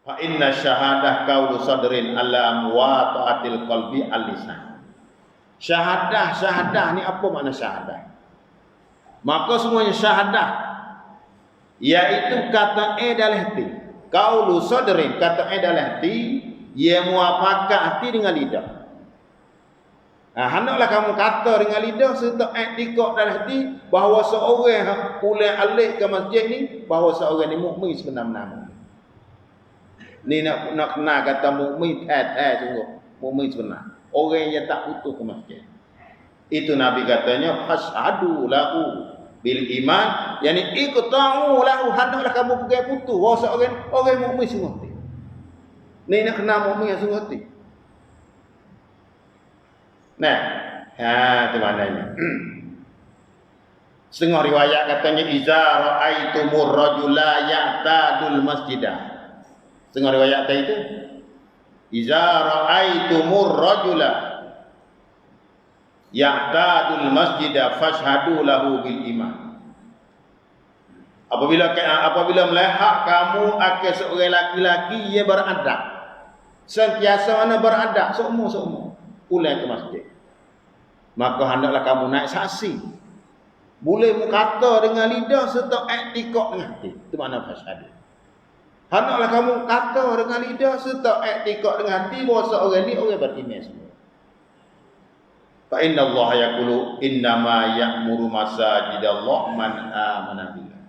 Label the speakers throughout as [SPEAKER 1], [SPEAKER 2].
[SPEAKER 1] Fa inna syahadah qaulu sadrin ala muwata'atil qalbi al-lisan. Syahadah ni apa makna syahadah? Maka semuanya syahadah iaitu kata dalam hati. Qaulu sadrin kata dalam hati, ia muafakat hati dengan lidah. Hendaklah kamu kata dengan lidah serta i'tikad dalam hati bahawa seorang pulai alik ke masjid ni, bahawa seorang ni mukmin sebenar-benar. Ni nak kenal kata mukmin tai sungguh, mukmin sebenar. Orang yang tak putus ke masjid. Itu Nabi katanya fashhadu lahu bil iman, yakni iqta'u lahu, hendaklah kamu pegang putus bahawa seorang mukmin sungguh hati. Ni nak kenal mukmin yang sungguh hati. Nah, itu maknanya. Setengah riwayat katanya iza ra'aitumur rajula ya'tadul masjidah. Setengah riwayat tadi itu iza ra'aitumur rajula ya'tadul masjidah fashhadu lahu bil iman. Apabila melihat kamu akan seorang laki-laki ia beradab, sentiasa mana beradab seumur pulang ke masjid, maka hendaklah kamu naik saksi. Boleh kata dengan lidah serta i'tikad dengan hati. Itu makna fashhadu. Hendaklah kamu kata dengan lidah serta i'tikad dengan hati bahawa seorang ni orang beriman semua. Fa inna Allah yaqulu innama ya'muru masajidallah man amana billah.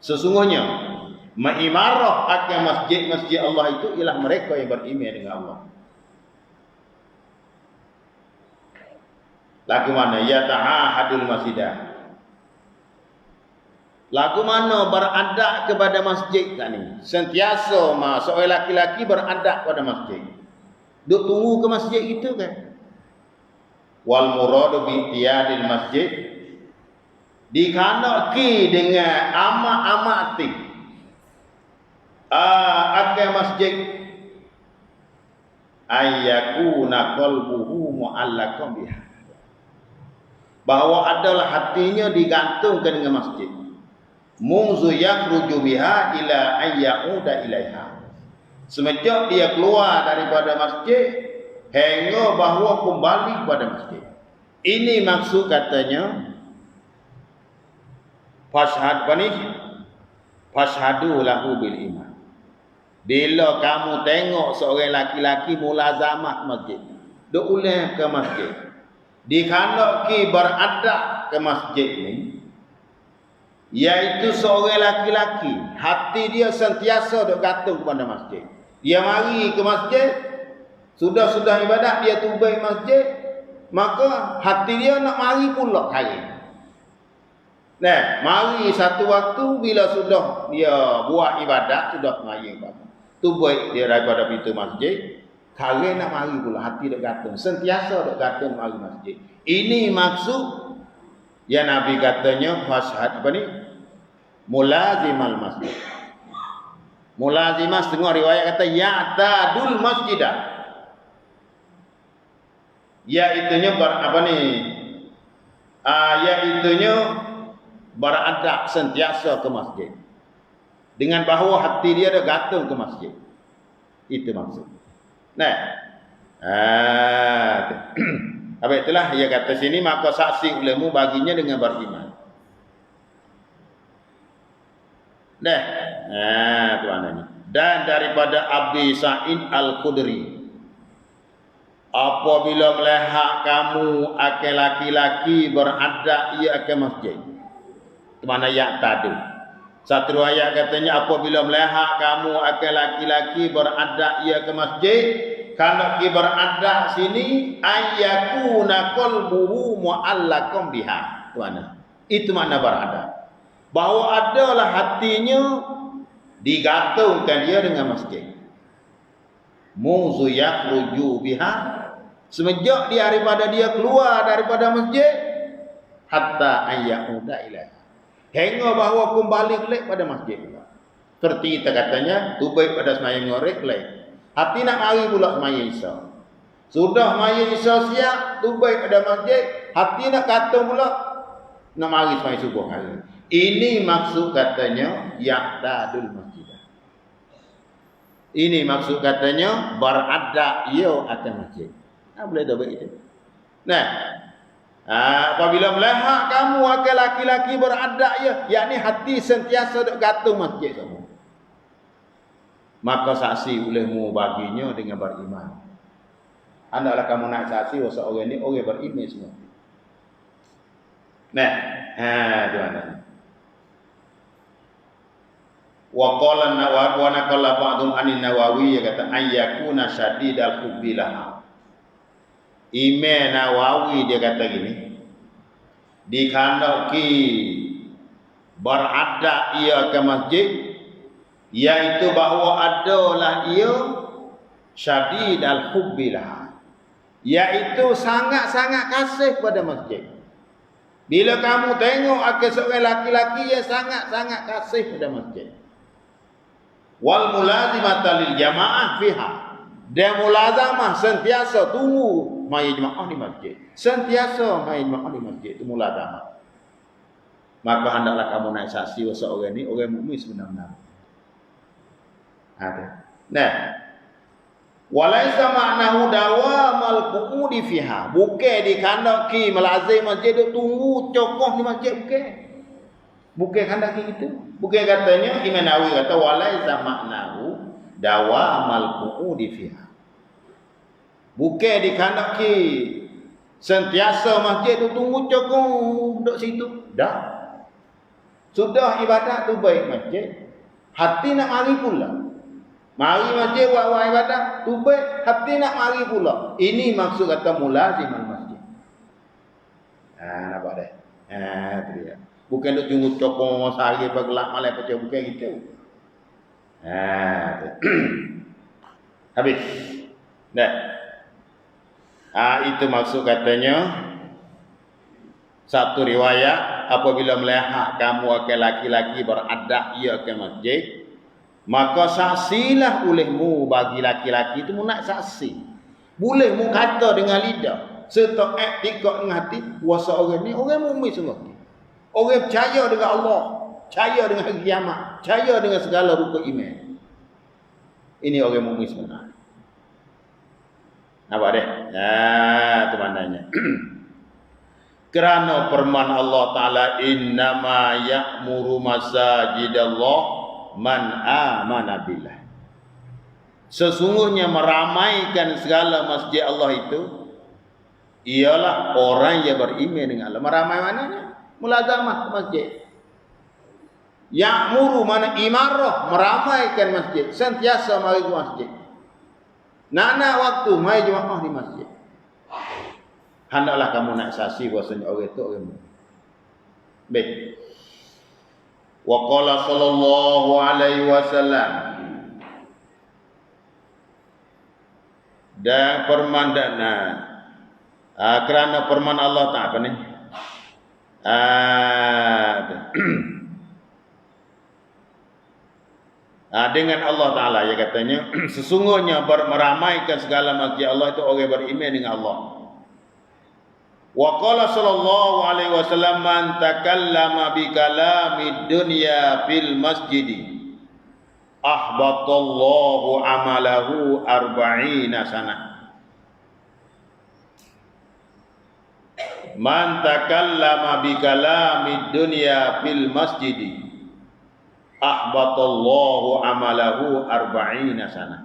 [SPEAKER 1] Sesungguhnya mengimarah akan masjid-masjid Allah itu ialah mereka yang beriman dengan Allah. Lagu mana? Ya ta'ahadul masjidah. Lagu mana beradab kepada masjid kan ni? Sentiasa seorang laki-laki beradab pada masjid. Duk tunggu ke masjid itu kan? Wal muradu bi tiyadil masjid, dikanaki dengan amat-amati akan masjid ayyakuna qalbuhu mu'allaqan biha, bahawa adalah hatinya digantungkan dengan masjid. Munzu yakhruju biha ila ayyauda ilaiha, semenjak dia keluar daripada masjid hingga bahawa kembali kepada masjid. Ini maksud katanya fashhadu lahu bil iman. Bila kamu tengok seorang laki-laki mulazamah masjid, duk ulang ke masjid, dikandaki beradab ke masjid ni, iaitu seorang laki-laki hati dia sentiasa duk gantung kepada masjid. Dia mari ke masjid, sudah ibadat dia tubai masjid, maka hati dia nak mari pula hari. Nah, mari satu waktu bila sudah dia buat ibadat, sudah mari ibadat, tubai dia daripada pintu masjid, hari nak mari pula hati duk gantung, sentiasa duk gantung mari masjid. Ini maksud yang Nabi katanya fashhad mulazimal masjid. Mulazimah setengah riwayat kata ya'tadul masjidah. Iaitunya iaitunya beradab sentiasa ke masjid, dengan bahawa hati dia ada gantung ke masjid. Itu maksud. Nah, apa itulah ia kata sini, maka saksi olehmu baginya dengan beriman. Itu maknanya. Dan daripada Abi Sa'id Al-Khudri, apabila melihat kamu akan laki-laki beradab ia akan masjid. Itu mana yang tadi. Satu ayat katanya apabila melihat kamu akan laki-laki beradab ia ke masjid. Kalau ki beradab sini ayyakuna qalbuhu mu'allaqan biha. Itu makna beradab. Bahawa adalah hatinya digantungkan dia dengan masjid. Munzu yakhruju biha, semenjak dia daripada dia keluar daripada masjid, hatta ayyauda ilaiha, hingga bahawa kembali balik pada masjid. Seperti kita katanya tubai pada sembahyang ngorek balik, hati nak mari pula sembahyang isya. Sudah sembahyang isya siap, tubai pada masjid, hati nak kata pula nak mari sembahyang subuh hari. Ini maksud katanya ya'tadul masjidah. Ini maksud katanya berada ia akan masjid. Boleh dah baik itu. Nah, apabila melihat kamu akan laki-laki berada ia, yakni hati sentiasa duk gantung masjid semua. Maka saksi olehmu baginya dengan beriman. Hendaklah kamu nak saksi wasal orang ni orang beriman semua. Nah, tuan-tuan. Wa qala Nawawi wa naqala ba'dhum anin Nawawi kata ayyakuna syadidal hubbilah. Imam Nawawi dia kata gini, dikandaki berada ia ke masjid, iaitu bahawa adalah ia syadidal hubbilah, iaitu sangat-sangat kasih pada masjid. Bila kamu tengok ada seorang laki-laki yang sangat-sangat kasih pada masjid. Wal mulazimata lil jamaah fiha. Dia mulazamah sentiasa tunggu mai jemaah di masjid. Sentiasa mai jemaah di masjid itu mulazamah. Maka hendaklah kamu naik saksi wasal orang ni orang mukmin sebenar-benar. Ada. Nah, walaisa ma'nahu dawamal qu'udi fiha. Bukan dikandaki melazim masjid duk tunggu cokoh di masjid bukan. Bukan kandaki gitu. Bukan katanya Imam Nawawi kata walaisa ma'nahu dawamal qu'udi fiha. Bukan dikandaki sentiasa masjid duk tunggu cokoh duk situ. Dah. Sudah ibadat tu baik masjid. Hati nak mari pula. Mari masjid buat ibadat, tu baik, hati nak mari pula. Ini maksud kata mulazim al-masjid. Nampak dah? Tu dia. Bukan duk tunggu cokong sehari bergelap malam pecah, bukan gitu. Habis. Dah. Itu maksud katanya satu riwayat apabila melihat kamu akan laki-laki berada ia ke masjid, maka saksilah olehmu bagi laki-laki itu nak saksi. Boleh mu kata dengan lidah serta iktikad dengan hati puasa orang ni orang mukmin semua. Orang percaya dengan Allah, percaya dengan hari kiamat, percaya dengan segala rukun iman. Ini orang mukmin sebenar. Nampak deh? Itu maknanya. Kerana firman Allah Ta'ala innama ya'muru masajidallah man amana billah. Sesungguhnya meramaikan segala masjid Allah itu ialah orang yang beriman dengan Allah. Meramai mananya? Mulazamah ke masjid. Ya'muru mana imarah, meramaikan masjid, sentiasa mari ke masjid. Nak waktu mai jemaah di masjid. Hendaklah kamu nak saksi bahasanya orang itu orang mukmin. Baik. Wa qala sallallahu alaihi wasallam, dan firman kerana firman Allah Ta'ala apa ni? Dengan Allah Ta'ala ya katanya sesungguhnya meramaikan segala masjid Allah itu orang beriman dengan Allah. Wa qala sallallahu alaihi wasallam man takallama bi kalamid dunya fil masjidi ahbatallahu amalahu 40 sanah. Man takallama bi kalamid dunya fil masjidi ahbatallahu amalahu 40 sanah.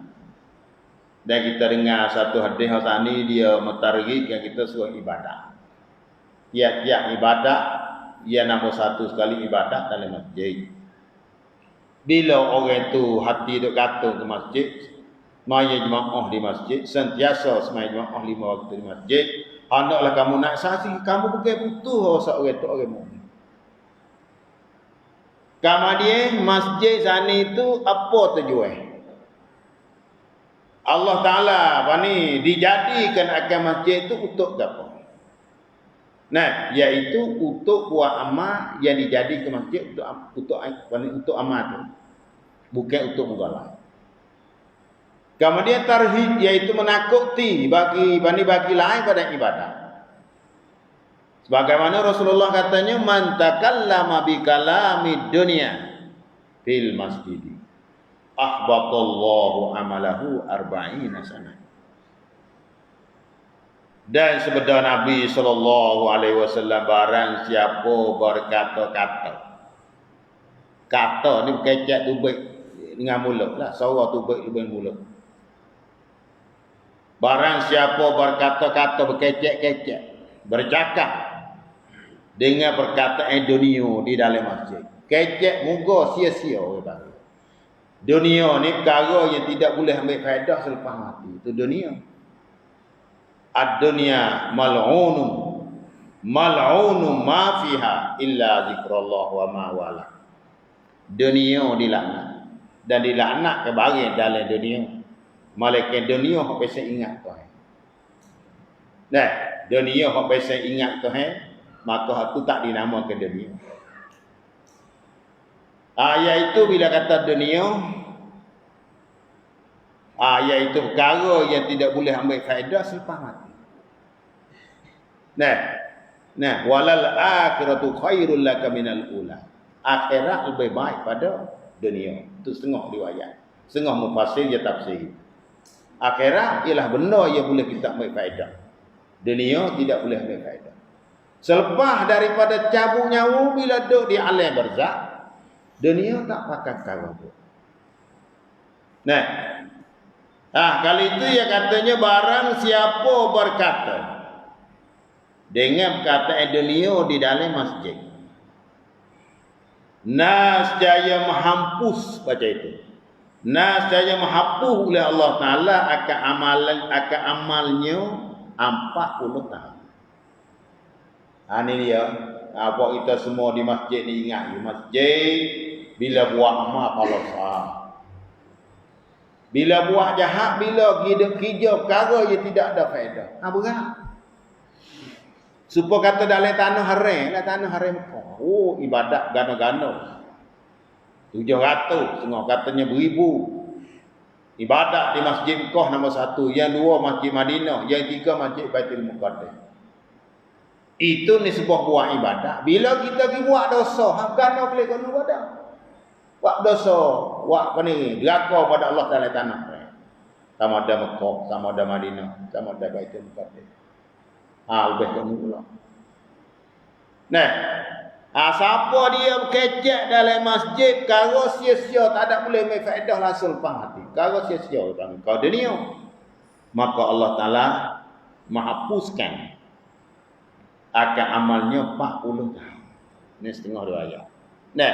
[SPEAKER 1] Dan kita dengar satu hadis hasani dia mentarikkan kita suruh ibadah. Tiap-tiap ibadah ia nombor satu sekali ibadah dalam masjid. Bila orang tu hati duk kata ke masjid, maya jemaah di masjid, sentiasa semai jemaah 5 waktu di masjid, hendaklah kamu nak saksi kamu bukan butuh seorang tu orang mukmin. Kemudian masjid sana itu apa tujuan? Allah Ta'ala dijadikan akan masjid itu untuk apa? Nah, iaitu untuk buat amal yang dijadikan masjid untuk amal tu. Bukan untuk mugalah. Kemudian tarhib iaitu menakuti bagi lain pada ibadah. Sebagaimana Rasulullah katanya man takallama bi kalamid dunya fil masjid ahbatallahu amalahu arba'ina sanah. Dan sabda Nabi sallallahu alaihi wasallam, barang siapa berkata-kata, kata ni kecek tubik dengan mulut lah, suara tubik dengan mulut. Barang siapa berkata-kata, berkecek-kecek, bercakap dengan perkataan dunia di dalam masjid, kecek muka sia-sia orang. Dunia ni perkara yang tidak boleh ambil faedah selepas mati. Itu dunia. Ad-dunya mal'unun ma fiha illa zikrullah wa ma wala. Dunia dilaknat dan dilaknat ke barang dalam dunia. Malaikat dunia hok biasa ingat Tuhan. Nah, dunia hok biasa ingat Tuhan, maka hak tu tak dinamakan dunia. Iaitu bila kata dunia, iaitu perkara yang tidak boleh ambil faedah selepas mati. Nah, walal akhiratu khairul laka minal ula. Akhirat lebih baik pada dunia. Itu setengah riwayat. Setengah mufassir dia tafsir. Akhirat ialah benda yang boleh kita ambil faedah. Dunia tidak boleh ambil faedah. Selepas daripada cabut nyawa bila duduk di alam barzakh, dunia tak pakai perkara tu. Nah, kali itu ya katanya, barang siapa berkata dengan perkataan dunia di dalam masjid, nascaya mahampus, baca itu, nascaya menghapus oleh Allah Ta'ala akan amalnya 40 tahun. Ini dia. Apa kita semua di masjid ni ingat, di masjid bila buat amal kalau sah. Bila buat jahat, bila kerja perkara yang tidak ada faedah. Berat. Supaya kata dalam tanah haram, tanah haram Mekah. Ibadat gano-gano. 700, setengah katanya 1000. Ibadat di Masjid Mekah nombor 1, yang 2 Masjid Madinah, yang 3 Masjid Baitul Muqaddas. Itu ni sebuah buat ibadat. Bila kita pergi buat dosa, gano boleh gano ibadat. Buat dosa, buat apa ni? Deraka pada Allah dalam tanah. Sama ada Mekah, sama ada Madinah, sama ada Baitul Muqaddas. Lebih gano pula. Nah, siapa dia berkecek dalam masjid, kalau sia-sia tak ada boleh ambil faedah langsung lepas mati. Kalau sia-sia kau dunia, maka Allah Ta'ala menghapuskan akan amalnya 40 tahun. Ini setengah riwayat. Nah,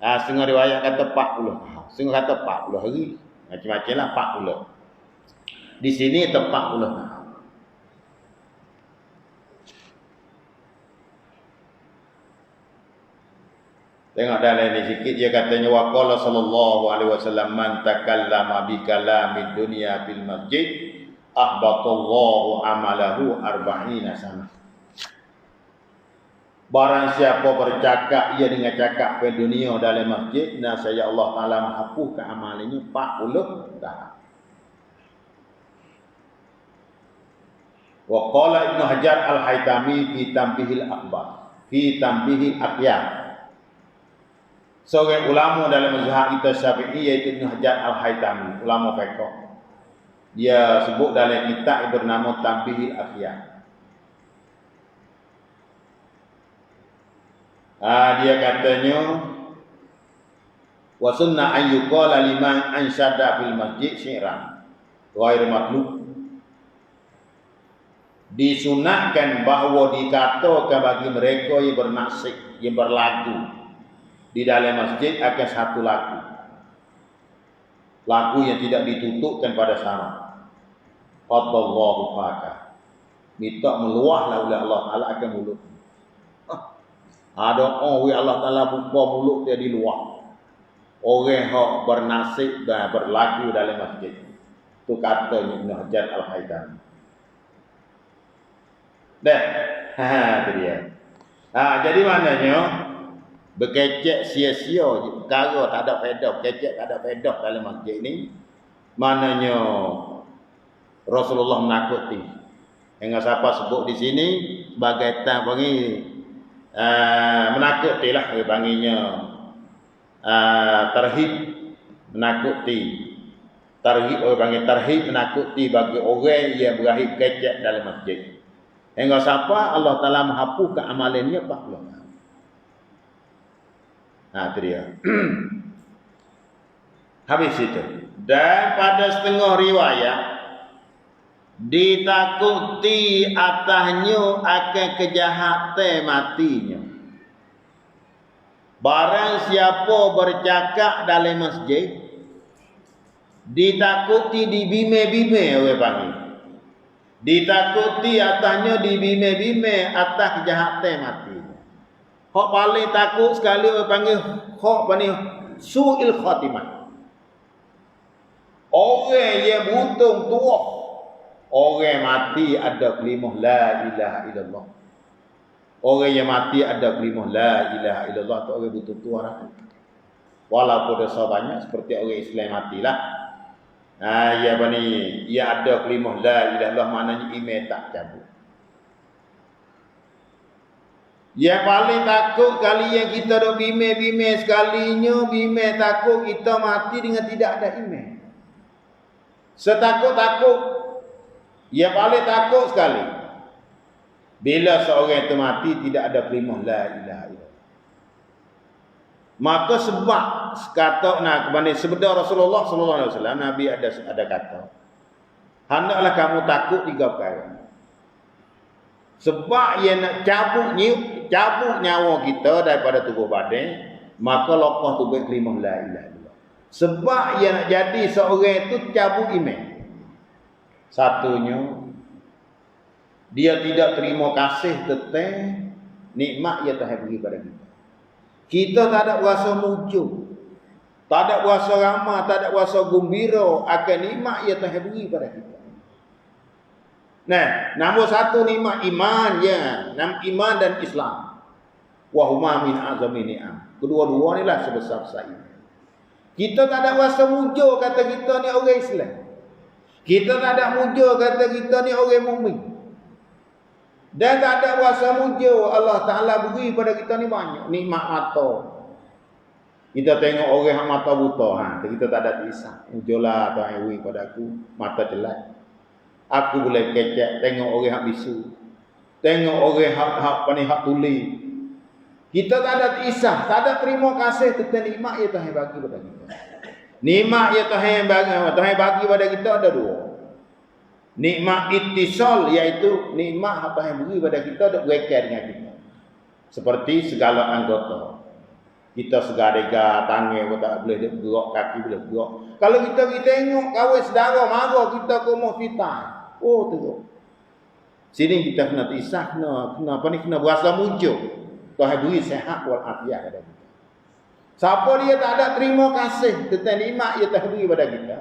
[SPEAKER 1] setengah riwayat kata 40 tahun. Setengah kata 40 hari. Macam-macam lah 40. Di sini itu 40 tahun. Tengok dalam ni sikit, dia katanya waqala sallallahu alaihi wasallam, man takallama bi kalamid dunya fil masjid ahbatallahu amalahu 40 sanah. Barang siapa bercakap ia dengan cakap ke dunia dalam masjid, nasaya Allah Taala menghapuskan amalnya 40 tahun. Wa qala Ibnu Hajar Al-Haytami fi Tanbihil Akhbar, fi Tanbihil Aqyam. Seorang ulama dalam mazhab kita Syafi'i iaitu Ibnu Hajar Al-Haytami, ulama fiqh. Dia sebut dalam kitab yang bernama Tanbihil Aqyam. Dia katanya wa sunnah an yuqala liman ansyada fil masjid syi'ran ghair matlub. Disunahkan bahawa dikatakan bagi mereka yang bernasyid, yang berlagu di dalam masjid akan satu lagu. Lagu yang tidak ditutupkan pada syarat. Fadallahu faka. Minta meluahlah oleh Allah Ta'ala akan mulut. Ada orang Allah Ta'ala buka mulut dia di luar. Orang yang bernasib dan berlagu dalam masjid. Itu kata Ibnu Hajar Al-Haytami. Itu dia. Jadi maknanya berkecek sia-sia perkara tak ada faedah, berkecek tak ada faedah dalam masjid ni. Maknanya Rasulullah menakuti. Yang siapa sebut di sini sebagai bagi menakutilah panggilnya tarhib menakuti. Tarhib, orang panggil tarhib, menakuti bagi orang yang berahib kecek dalam masjid. Hingga siapa Allah Ta'ala menghapuskan amalannya 40 tahun. Nah, itu dia. Habis itu. Dan pada setengah riwayat, ditakuti atasnya akan kejahatan matinya. Barang siapa bercakap dalam masjid, ditakuti di bime-bime orang panggil. Ditakuti atasnya di bime-bime atas kejahatan mati. Hak paling takut sekali orang panggil hak panggil su'il khatimah. Orang yang buntung tua, orang mati ada kalimah la ilaha illallah. Orang yang mati ada kalimah la ilaha illallah tu orang buntung tua lah. Walaupun dosa banyak seperti orang Islam matilah. Ya bani, ia ada kalimah la ilaha illallah, maknanya iman tak cabut. Yang paling takut kali yang kita dok bime-bime sekalinya, bime takut kita mati dengan tidak ada iman. Setakut-takut, yang paling takut sekali bila seorang itu mati tidak ada kalimah la ilaha illallah. Maka sebab kata nak kepada sabda Rasulullah sallallahu alaihi wasallam, Nabi ada kata, hendaklah kamu takut 3 perkara. Sebab ia nak cabut nyawa kita daripada tubuh badan, maka lepas tu berkalimah la ilaha illallah. Sebab ia nak jadi seorang itu cabut iman. Satunya, dia tidak terima kasih tentang nikmat yang Tuhan beri pada kita. Kita tak ada rasa mujur, tak ada rasa ramah, tak ada rasa gembira akan nikmat yang Tuhan beri pada kita. Nah, nombor 1 nikmat iman, ya, iman dan Islam. Wa huma min azami ni'am. Kedua-dua inilah sebesar-besar iman. Kita tak ada rasa mujur kata kita ni orang Islam. Kita tak ada mujur kata kita ni orang mukmin. Dan tak ada rasa mujur Allah Ta'ala beri pada kita ni banyak nikmat mata. Kita tengok orang yang mata buta, kita tak ada kisah. Mujurlah Tuhan beri pada aku mata jelek. Aku boleh kecek tengok orang yang bisu. Tengok orang hak tuli. Kita tak ada kisah, tak ada terima kasih tentang nikmat yang Tuhan bagi pada kita. Nikmat yang Tuhan bagi pada kita ada 2. Nikmat ittisal, iaitu nikmat apa yang beri pada kita untuk berkait dengan kita. Seperti segala anggota. Kita segarega tangan pun tak boleh gerak, kaki boleh gerak. Kalau kita pergi tengok kawan saudara marah kita ke rumah fitnah. Oh teruk. Sini kita kena isah, kena berasa muncul. Tuhan beri sihat wal afiat pada kita. Siapa dia tak ada terima kasih tentang nikmat yang Tuhan beri pada kita,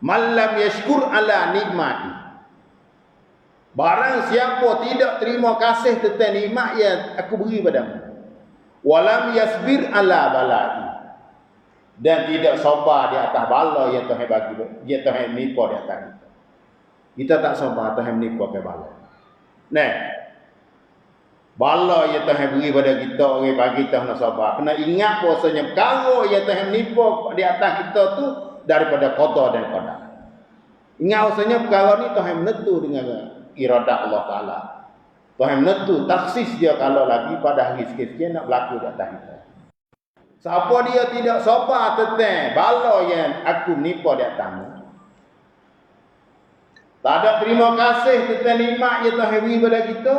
[SPEAKER 1] malam yashkur ala nikmati. Barang siapa tidak terima kasih tentang nikmat yang aku beri padamu, walam yasbir ala balai, dan tidak sabar di atas bala yang Tuhan bagi, yang Tuhan nipu di atas kita. Kita tak sabar, Tuhan nipu ke bala. Nah, bala yang Tuhan beri pada kita, orang bagi kita nak sabar. Kena ingat bahasanya perkara yang Tuhan nipu di atas kita tu daripada qada dan qadar. Ingat bahasanya perkara ni Tuhan menentu dengan iradah Allah Ta'ala. Tuhan menentu taksis dia kalau lagi pada hari sikit-sikit nak berlaku di atas kita. Siapa dia tidak sabar tentang bala yang aku nipu di atasmu, tak ada terima kasih tentang nikmat yang Tuhan beri pada kita,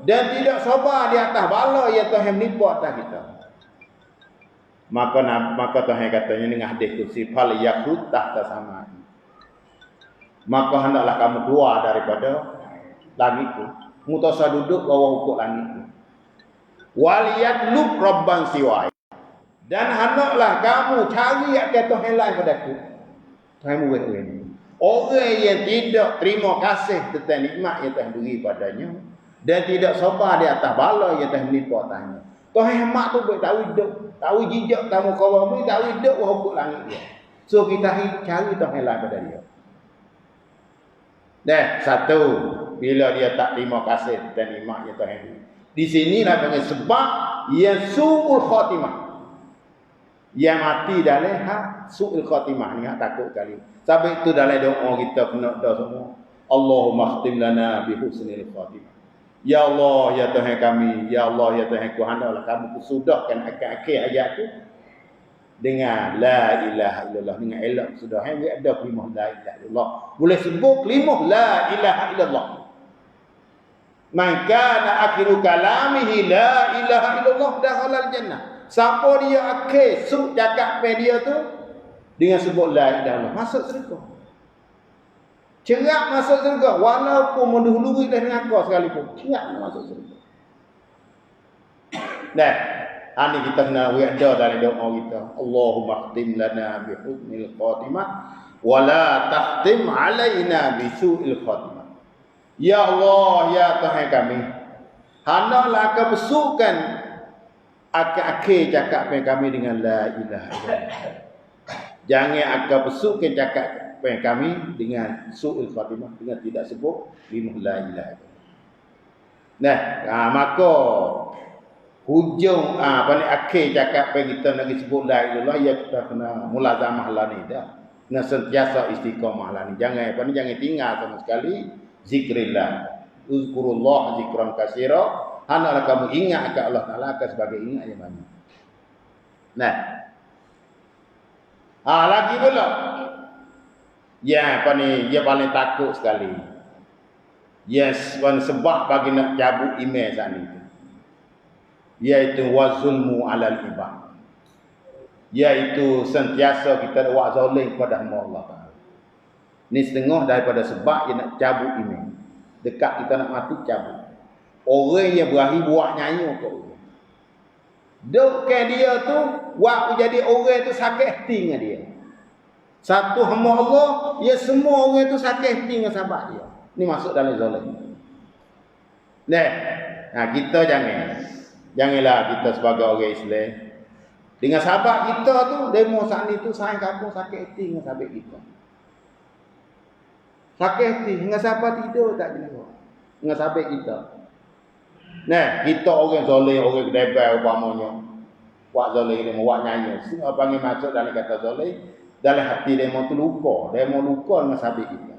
[SPEAKER 1] dan tidak sabar di atas bala yang Tuhan nipu atas kita, maka Tuhan katanya dengan hadis kursi, fal yakut tahta sama, maka hendaklah kamu keluar daripada langitku, mutasa duduk bawah ukuk langitku, wal yatlub rabban siwai, dan hendaklah kamu cari akan Tuhan lain padaku. Tuhan murid ini orang yang tidak terima kasih tentang nikmat yang Tuhan beri padanya, dan tidak sabar di atas bala yang Tuhan menipu atasnya. Tuhan mak tu tahu hidup, tahu jejak kamu kawan ni, tahu hidup wahuk langit dia. So kita cari Tuhan lain pada dia. Satu, bila dia tak terima kasih tentang nikmat yang Tuhan beri. Di sinilah panggil sebab yang su'ul khatimah. Yang mati dalam su'il khatimah ni takut kali. Sebab itu dalam doa kita kena doa semua. Allahumma khtim lana bi husnil khatimah. Ya Allah, ya Tuhan kami, ya Allah, ya Tuhan ku, hendaklah kamu sudahkan akhir-akhir hayat tu dengan la ilaha illallah, dengan elok sudah ada kalimah la ilaha illallah. Boleh sebut kalimah la ilaha illallah. Man kana akhiru kalamihi la ilaha illallah dakhala jannah. Siapa dia akhir sub cakap dia tu dengan sebut la ilaha illallah, masuk syurga. Cerak masuk syurga walaupun mendahului dah dengan kau sekalipun. Cerak masuk syurga. Nah, ini kita kena ada dari doa kita. Allahumma khtim lana bi husnil khatimah wa la tahtim alaina bi su'il khatimah. Ya Allah, ya Tuhan kami, hendaklah kau besukkan akhir-akhir cakap kami dengan la ilaha illallah. Jangan akan besukkan cakap kami dengan su'il khatimah, dengan tidak sebut kalimah la ilaha illallah. Nah, maka hujung akhir cakap kita nak sebut la ilaha illallah, ya kita kena mulazamah lah ni dah. Kena sentiasa istiqamah lah ni. Jangan jangan tinggal sama sekali zikrillah. Uzkurullah zikran katsira. Hendaklah kamu ingat akan Allah Taala akan sebagai ingat yang banyak. Nah. Lagi pula. Ya, dia paling takut sekali. Yes, sebab bagi nak cabut email sana itu. Iaitu wazulmu alal ibad. Iaitu sentiasa kita buat zalim kepada Allah Taala. Ini setengah daripada sebab dia nak cabut email. Dekat kita nak mati cabut. Orang yang berakhir buat nyanyi ke orang. Duk ke dia tu buat jadi orang tu sakit hati dengan dia. Satu hamba Allah, ya semua orang tu sakit hati dengan sahabat dia. Ni masuk dalam zalim. Nah, kita janganlah kita sebagai orang Islam dengan sahabat kita tu demo saat ni tu sayang kamu sakit hati dengan sahabat kita. Sakit hati dengan sahabat tidur tak jelas. Dengan sahabat kita. Nah, kita orang zalim, orang debat umpamanya. Buat zalim dia buat nyanyi. Semua panggil masuk dalam kata zalim, dalam hati dia tu lupa. Dia lupa dengan sahabat kita.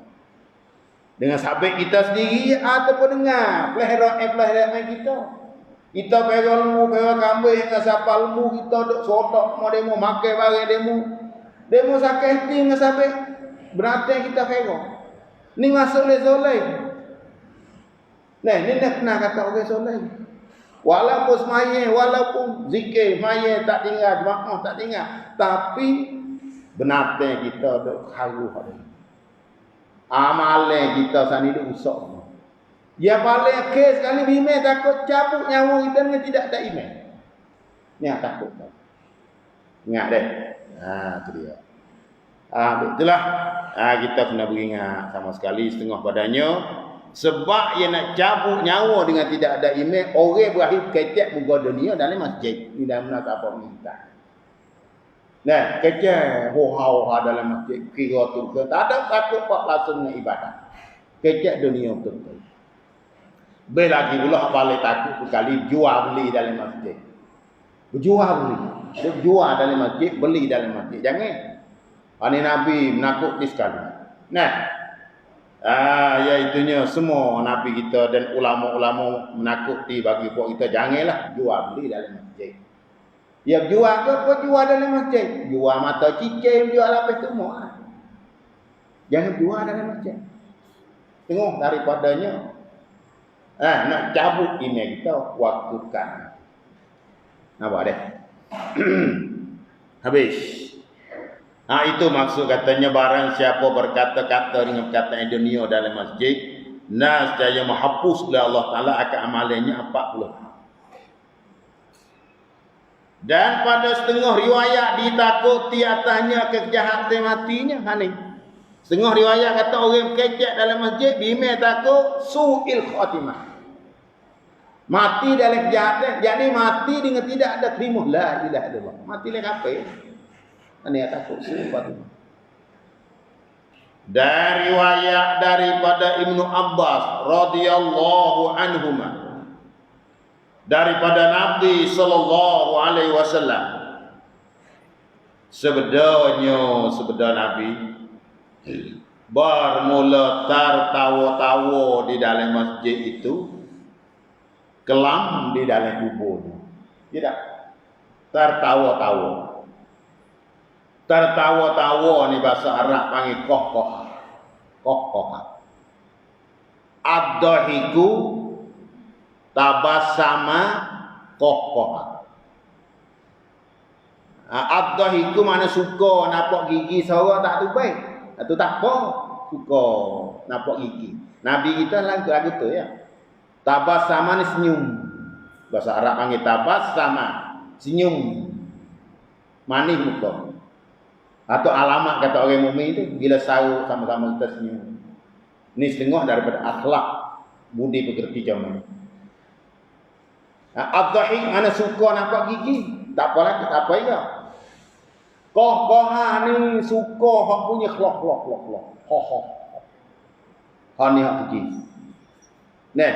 [SPEAKER 1] Dengan sahabat kita sendiri ataupun dengan pelihara kita. Kita pegang lembu, pegang kambing dengan siapa lembu kita duk sotok mau demo makan barang demo. Demo sakit hati dengan sahabat berarti kita pegang. Ni masuk le zalim. Nah, ni nak kena kata orang soleh. Walaupun semaya, walaupun zikir, semaya tak tinggal, jemaah tak tinggal, tapi benatang kita duk haru hari. Amalan kita sana duk usah. Ya paling kes sekali bimeh takut cabut nyawa kita dengan tidak ada iman. Ni takut. Ingat deh. Tu dia. Itulah kita kena beringat sama sekali setengah badannya. Sebab ia nak cabut nyawa dengan tidak ada iman, orang berakhir kecek muka dunia dalam masjid. Ini dalam nak apa minta. Nah, kecek ho-ha dalam masjid, kira tu ke. Tak ada takut pak langsung dengan ibadah. Kecek dunia betul-betul. Lagi pula balik takut sekali jual beli dalam masjid. Berjual beli. Jual dalam masjid, beli dalam masjid. Jangan. Ini Nabi menakuti sekali. Nah, iaitunya semua Nabi kita dan ulama-ulama menakuti bagi buat kita janganlah jual beli dalam masjid. Ya jual ke apa jual dalam masjid? Jual mata cicim, jual apa semua. Jangan jual dalam masjid. Tengok daripadanya nak cabut email kita waktukan. Nampak deh. Habis. Itu maksud katanya barang siapa berkata-kata dengan perkataan dunia dalam masjid, nascaya menghapus oleh Allah Taala akan amalannya 40. Dan pada setengah riwayat ditakuti atasnya kejahatan matinya. Ni. Setengah riwayat kata orang kecek dalam masjid, bimeh takut su'il khatimah. Mati dalam kejahatan, jadi mati dengan tidak ada kalimah la ilaha illallah. Mati le kafir. Ini takut sifat. Dari riwayat daripada Ibnu Abbas radhiyallahu anhuma, daripada Nabi sallallahu alaihi wasallam, Sebeda Nabi bermula tertawa-tawa di dalam masjid itu, kelam di dalam kubur. Tidak, tertawa-tawa. Tertawa-tawa ni bahasa Arab panggil kokoh. Ad-dahiku tabassama kokoh. Ad-dahiku mana suka nampak gigi seorang tak tu baik. Itu tak apa. Suka nampak gigi. Nabi kita lagu tu ya. Tabassama ni senyum. Bahasa Arab panggil tabassama, senyum. Manis muka. Atau alamat kata orang mukmin itu bila sahur sama-sama kita senyum. Ini setengah daripada akhlak budi pekerti zaman. Ad-dhahik mana suka nampak gigi, tak apa lagi, tak apa ya. Koh-kohan ni suka hak punya klok. Hak ni hak kecil. Nah,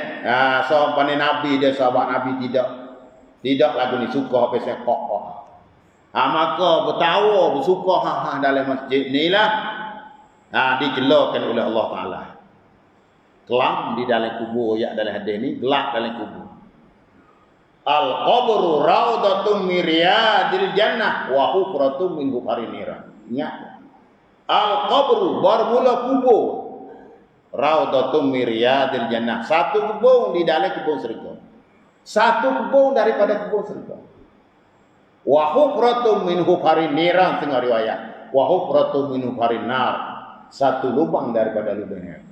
[SPEAKER 1] sahabat Nabi dia sahabat Nabi tidak lagu ni suka pasal koh. Maka bertawa bersuka dalam masjid ni lah dicelakan oleh Allah Ta'ala. Kelam di dalam kubur, ya dalam hadis ni gelap dalam kubur. Al-qabru raudatun min riyadil jannah wa hufratun min hufarin niran. Ingat. Al-qabru bermula kubur. Raudatun min riyadil jannah. Satu kubur di dalam kubur syurga. Satu kubur daripada kubur syurga. Wa hufratun min hufarin niran, tengah riwayat. Wa hufratun min hufarin nar. Satu lubang daripada lubang neraka.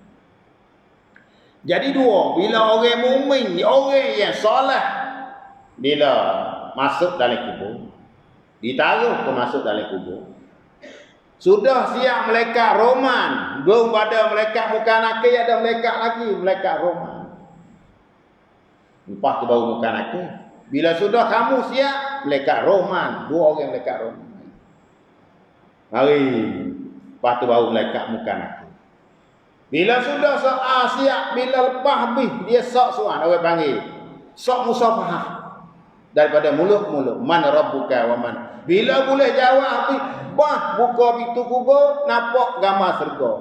[SPEAKER 1] Jadi dua, bila orang mukmin, orang yang soleh, bila masuk dalam kubur, ditaruh ke masuk dalam kubur, sudah siap malaikat Roman, belum pada malaikat muka nakir, ada malaikat lagi, malaikat Roman. Lepas tu baru muka nakir. Bila sudah kamu siap, malaikat Roman, dua orang malaikat Roman. Mari, lepas tu baru malaikat muka nakir. Bila sudah siap, bila lepas habis, dia sok suan, orang panggil. Sok musafahah. Daripada mulut-mulut. Man rabbuka wa man. Bila boleh jawab habis, buka pintu kubur, nampak gambar syurga.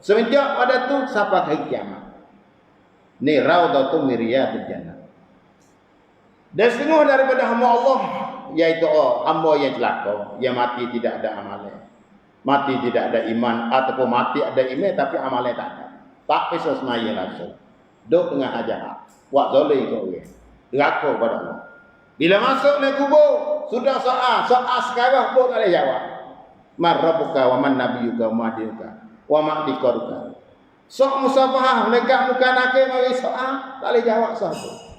[SPEAKER 1] Semenjak pada tu, sampai hari kiamat. Ni raudatun min riyadil jannah. Dan setengah daripada hamba Allah, iaitu hamba yang celaka, yang mati tidak ada amalan. Mati tidak ada iman, ataupun mati ada iman tapi amalnya tak ada. Tak bisa semaya langsung. Duduk dengan hajat. Buat zalim ke orang. Deraka kepada Allah. Bila masuk ke kubur, sudah soal sekarang pun tak boleh jawab. Man rabbuka wa man nabiyuka wa madiyuka wa ma'dikaruka. Sok musafahah, mereka muka nakir mari soal, tak boleh jawab satu.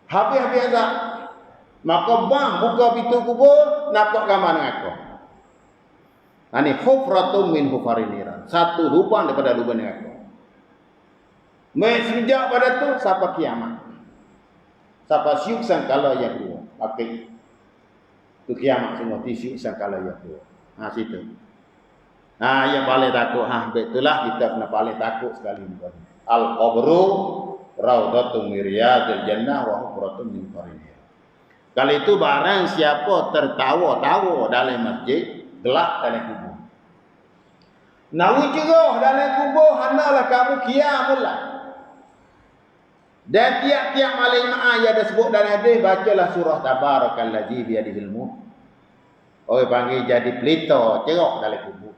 [SPEAKER 1] Habis-habis azab. Maka buka pintu kubur, nampak gambar dengan aku. Ini hufratun min hufarin niran. Satu lubang daripada lubang neraka. Sejak pada tu sampai kiamat. Sampai syuk sangkala yang kedua. Okey. Tu kiamat semua syuk sangkala yang kedua. Situ. Yang paling takut betulah kita kena paling takut sekali ni. Al-qabru raudatun min riyadil jannah wa hufratun min hufarin niran. Kalau itu barang siapa tertawa-tawa dalam masjid, gelap dalam kubur. Nawi cerah dalam kubur, hendaklah kamu qiyamullah. Dan tiap-tiap malam yang ada sebut dalam hadis, bacalah surah Tabarakalladzi biyadihil mulk. Orang panggil jadi pelita, cerah dalam kubur.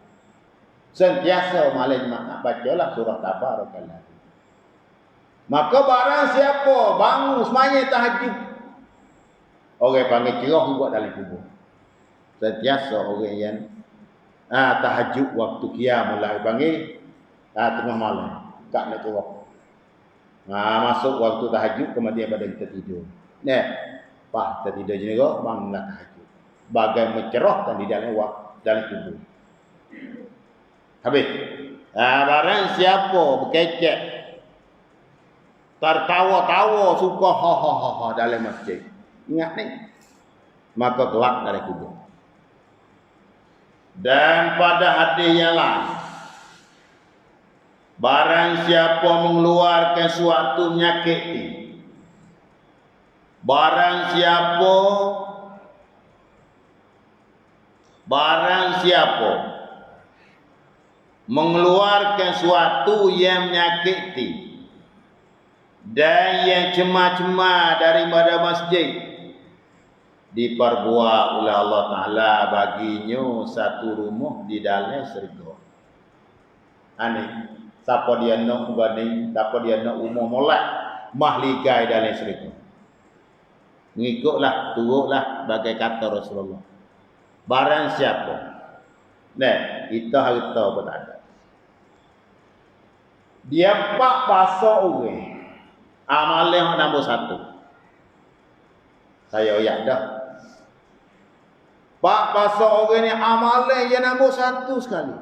[SPEAKER 1] Sentiasa malam bacalah surah Tabarakalladzi. Maka barang siapa bangun semaya tahajud, orang panggil cerah juga dalam kubur. Sentiasa orang yang tahajud waktu qiyamul lail panggil tengah malam kat nak cerah. Masuk waktu tahajud kemudian pada kita tidur. Kita tidur juga bangunlah tahajud. Bagai mencerahkan di dalam kubur. Habis. Barang siapa berkecek tertawa-tawa suka ha dalam masjid. Ingat ni. Maka gelap dalam kubur. Dan pada hadis yang lain, barang siapa mengeluarkan suatu penyakit ini, barang siapa barang siapa mengeluarkan suatu yang menyakiti dan yang cemah-cemah daripada masjid, diperbuat oleh Allah Ta'ala baginya satu rumah di dalam syurga. Aneh, siapa dia nak gani, siapa dia nak umur molek mahligai dalam syurga. Mengikutlah, turutlah bagai kata Rasulullah. Barang siapa, nah, kita harta pun tak ada. Dia pak pasal orang, amalnya nombor satu. Saya oyak dah. Pak pasal orang ni amalnya yang nombor satu sekali.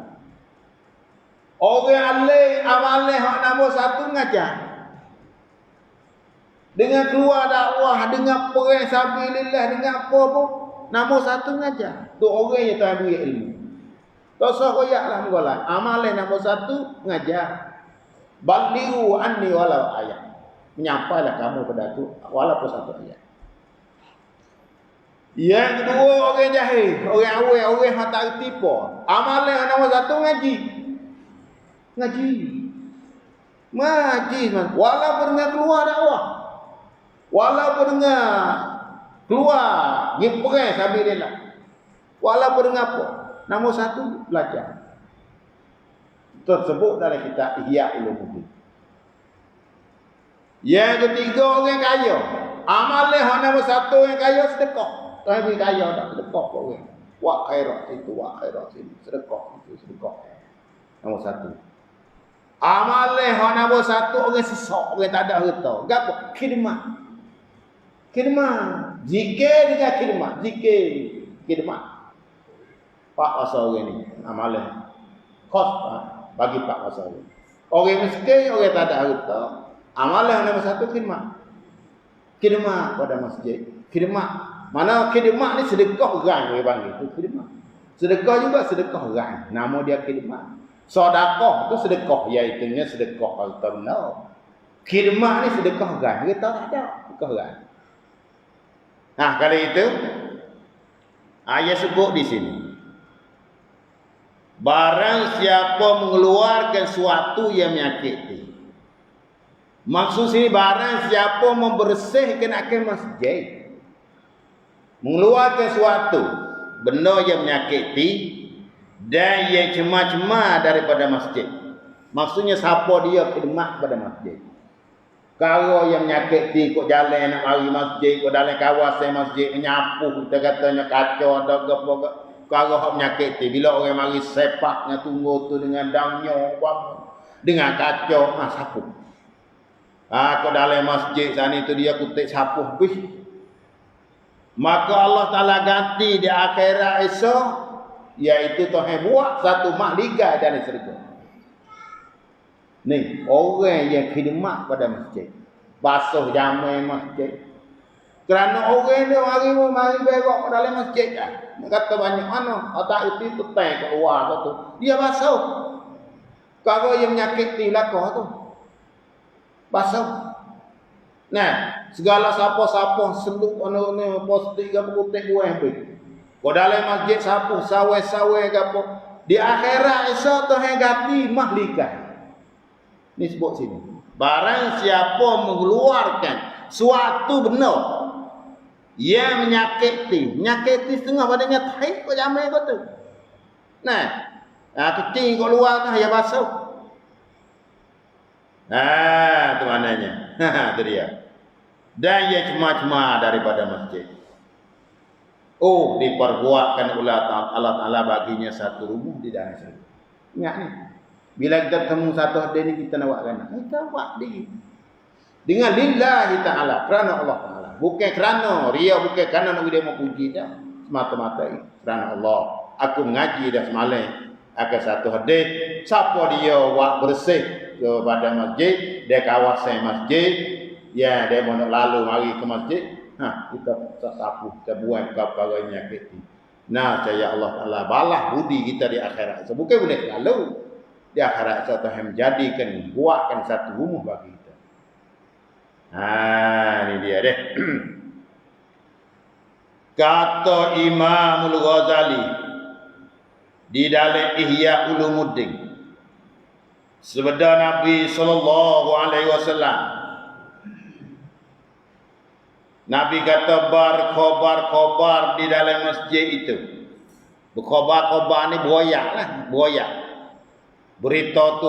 [SPEAKER 1] Orang alih amalnya nombor satu ngajar. Dengan keluar dakwah, dengan perang sabilillah, dengan apa pun, nombor satu ngajar. Tu orang yang tak ambil ilmu. Tak usah koyaklah mugalah. Amalan nombor satu ngajar. Balighu anni walau ayat. Menyampailah kamu pada aku walaupun satu ayat. Yang kedua orang jahil, orang awam, orang yang tak reti apa. Amalan nombor satu ngaji. Ngaji. Ngaji walaupun dengan keluar dakwah. Walaupun dengan keluar pergi perang sabilillah. Walaupun dengan apa? Nombor satu belajar. Tersebut dalam kitab Ihya Ulumuddin. Yang ketiga orang kaya. Amalan nombor satu yang kaya sedekah. Orang yang kaya tak sedekah kau orang. Wa khairat itu, wa khairat ini. Sedekah itu, sedekah. Nombor satu. Amalan nombor satu orang sesak, orang tak ada harta. Gapo? Khidmat. Khidmat. Zikir dengan khidmat. Zikir. Khidmat. Pak asal orang ni. Amalan. Khos bagi pak asal orang. Orang miskin, orang tak ada harta. Amalan nombor satu khidmat. Khidmat pada masjid. Khidmat. Mana khidmat ni sedekah orang dia panggil. Itu khidmat. Sedekah juga sedekah orang. Nama dia khidmat. Sedekah tu sedekah. Iaitunya sedekah harta benar. Khidmat ni sedekah orang. Kita tak ada. Sedekah orang. Nah, kali itu ayat sebut di sini. Barang siapa mengeluarkan suatu yang menyakiti. Maksud sini barang siapa membersihkan akan masjid. Mengeluarkan suatu benda yang menyakiti dan yang cemah-cemah daripada masjid. Maksudnya siapa dia khidmat pada masjid. Kalau yang menyakiti kok jalan nak mari masjid, kok dalam kawasan masjid menyapu, kita katanya kacau ada apa. Kalau hak menyakiti, bila orang mari sepaknya tunggu tu dengan dangnya, dengan kacau, sapu. Kok dalam masjid sana itu dia kutik sapu habis. Maka Allah Ta'ala ganti di akhirat esok, iaitu Tuhan buat satu mahligai dalam syurga. Ni, orang yang khidmat pada masjid. Basuh jamai masjid. Kerana orang ni mari berak dalam masjid kan. Kata banyak mana, otak itu teng kat luar tu. Dia basuh. Kalau yang menyakiti belakang tu. Basuh. Nah, segala siapa-siapa seluk ana postik ke putih buah habis. Kau dalam masjid sapu, sawai-sawai ke apa. Di akhirat esok Tuhan ganti mahligai. Ini sebut sini. Barang siapa mengeluarkan suatu benda yang menyakiti setengah badannya taik kau jamai kau tu. Nah, kecil kau luar kan ya basuh. Tu maknanya. Itu dia. Dan ia cemah-cemah daripada masjid. Diperbuatkan oleh Allah Ta'ala baginya satu rumah di dalam syurga. Ingat ni. Bila kita temu satu hari ni kita nak buat kan? Kita buat dengan lillahi ta'ala, kerana Allah Ta'ala. Bukan kerana ria, bukan kerana nak dia memuji dah. Semata-mata kerana Allah. Aku mengaji dah semalam akan satu hadis. Siapa dia buat bersih kepada masjid, dia kawasan masjid, ya dia mau lalu mari ke masjid, kita sapu, kita buat perkara yang menyakiti. Nah, saya Allah Ta'ala balas budi kita di akhirat. So, bukan boleh lalu. Di akhirat Tuhan menjadikan, buatkan satu rumah bagi kita. Ini dia deh. Kata Imam Al-Ghazali di dalam Ihya Ulumuddin. Sabda Nabi sallallahu alaihi wasallam. Nabi kata berkhabar di dalam masjid itu. Berkhabar ni buaya lah, buaya. Berita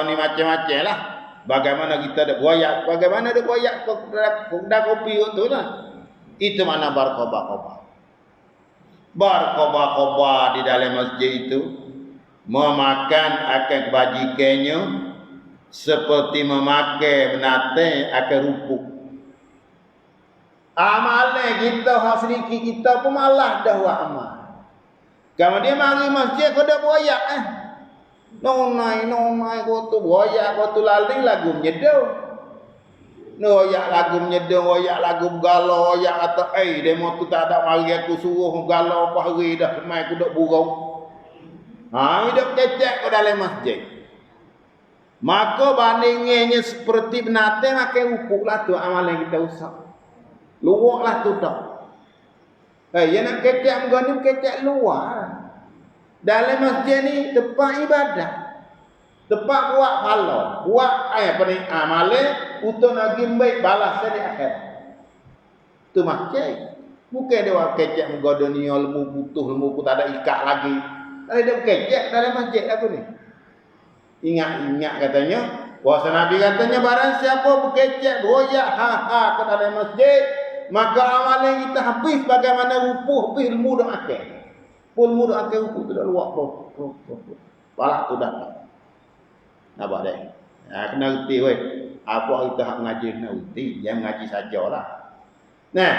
[SPEAKER 1] ni macam-macam lah. Bagaimana kita ada buaya, bagaimana ada buaya dah kopi tu lah. Itu mana berkhabar. Berkhabar di dalam masjid itu memakan akan kebajikannya seperti memakai binatang akan rupuk. Amalan kita hak sedikit kita pun malah dah buat amal. Kalau dia mari masjid kau dah buaya nonai kau tu buaya kau tu laling lagu menyeduh. Noyak lagu menyeduh, oyak lagu galau, oyak kata demo tu tak ada mari aku suruh galau apa hari dah semai aku duk burung. Hidup kecek kau dalam masjid. Maka bandingannya seperti binatang makan rupuk lah tu amalan kita usah. Luak lah tu tak. Yang nak kecek mengandung kecek luar. Dalam masjid ni tempat ibadah. Tempat buat pahala. Buat apa ni amalan untuk nak baik balas di akhir. Tu masjid. Bukan dia buat kecek mengandung ni ilmu butuh ilmu pun tak ada ikat lagi. Ada kecek dalam masjid aku ni. Ingat katanya. Puasa Nabi katanya barang siapa berkecek beroyak ke dalam masjid, maka amalan kita habis bagaimana rupuh habis ilmu dah makan. Ilmu dah makan rupuh tu dah luak palah tu dah. Nampak dah. Kena reti weh. Apa kita hak ngaji kena reti, jangan ngaji sajalah. Nah,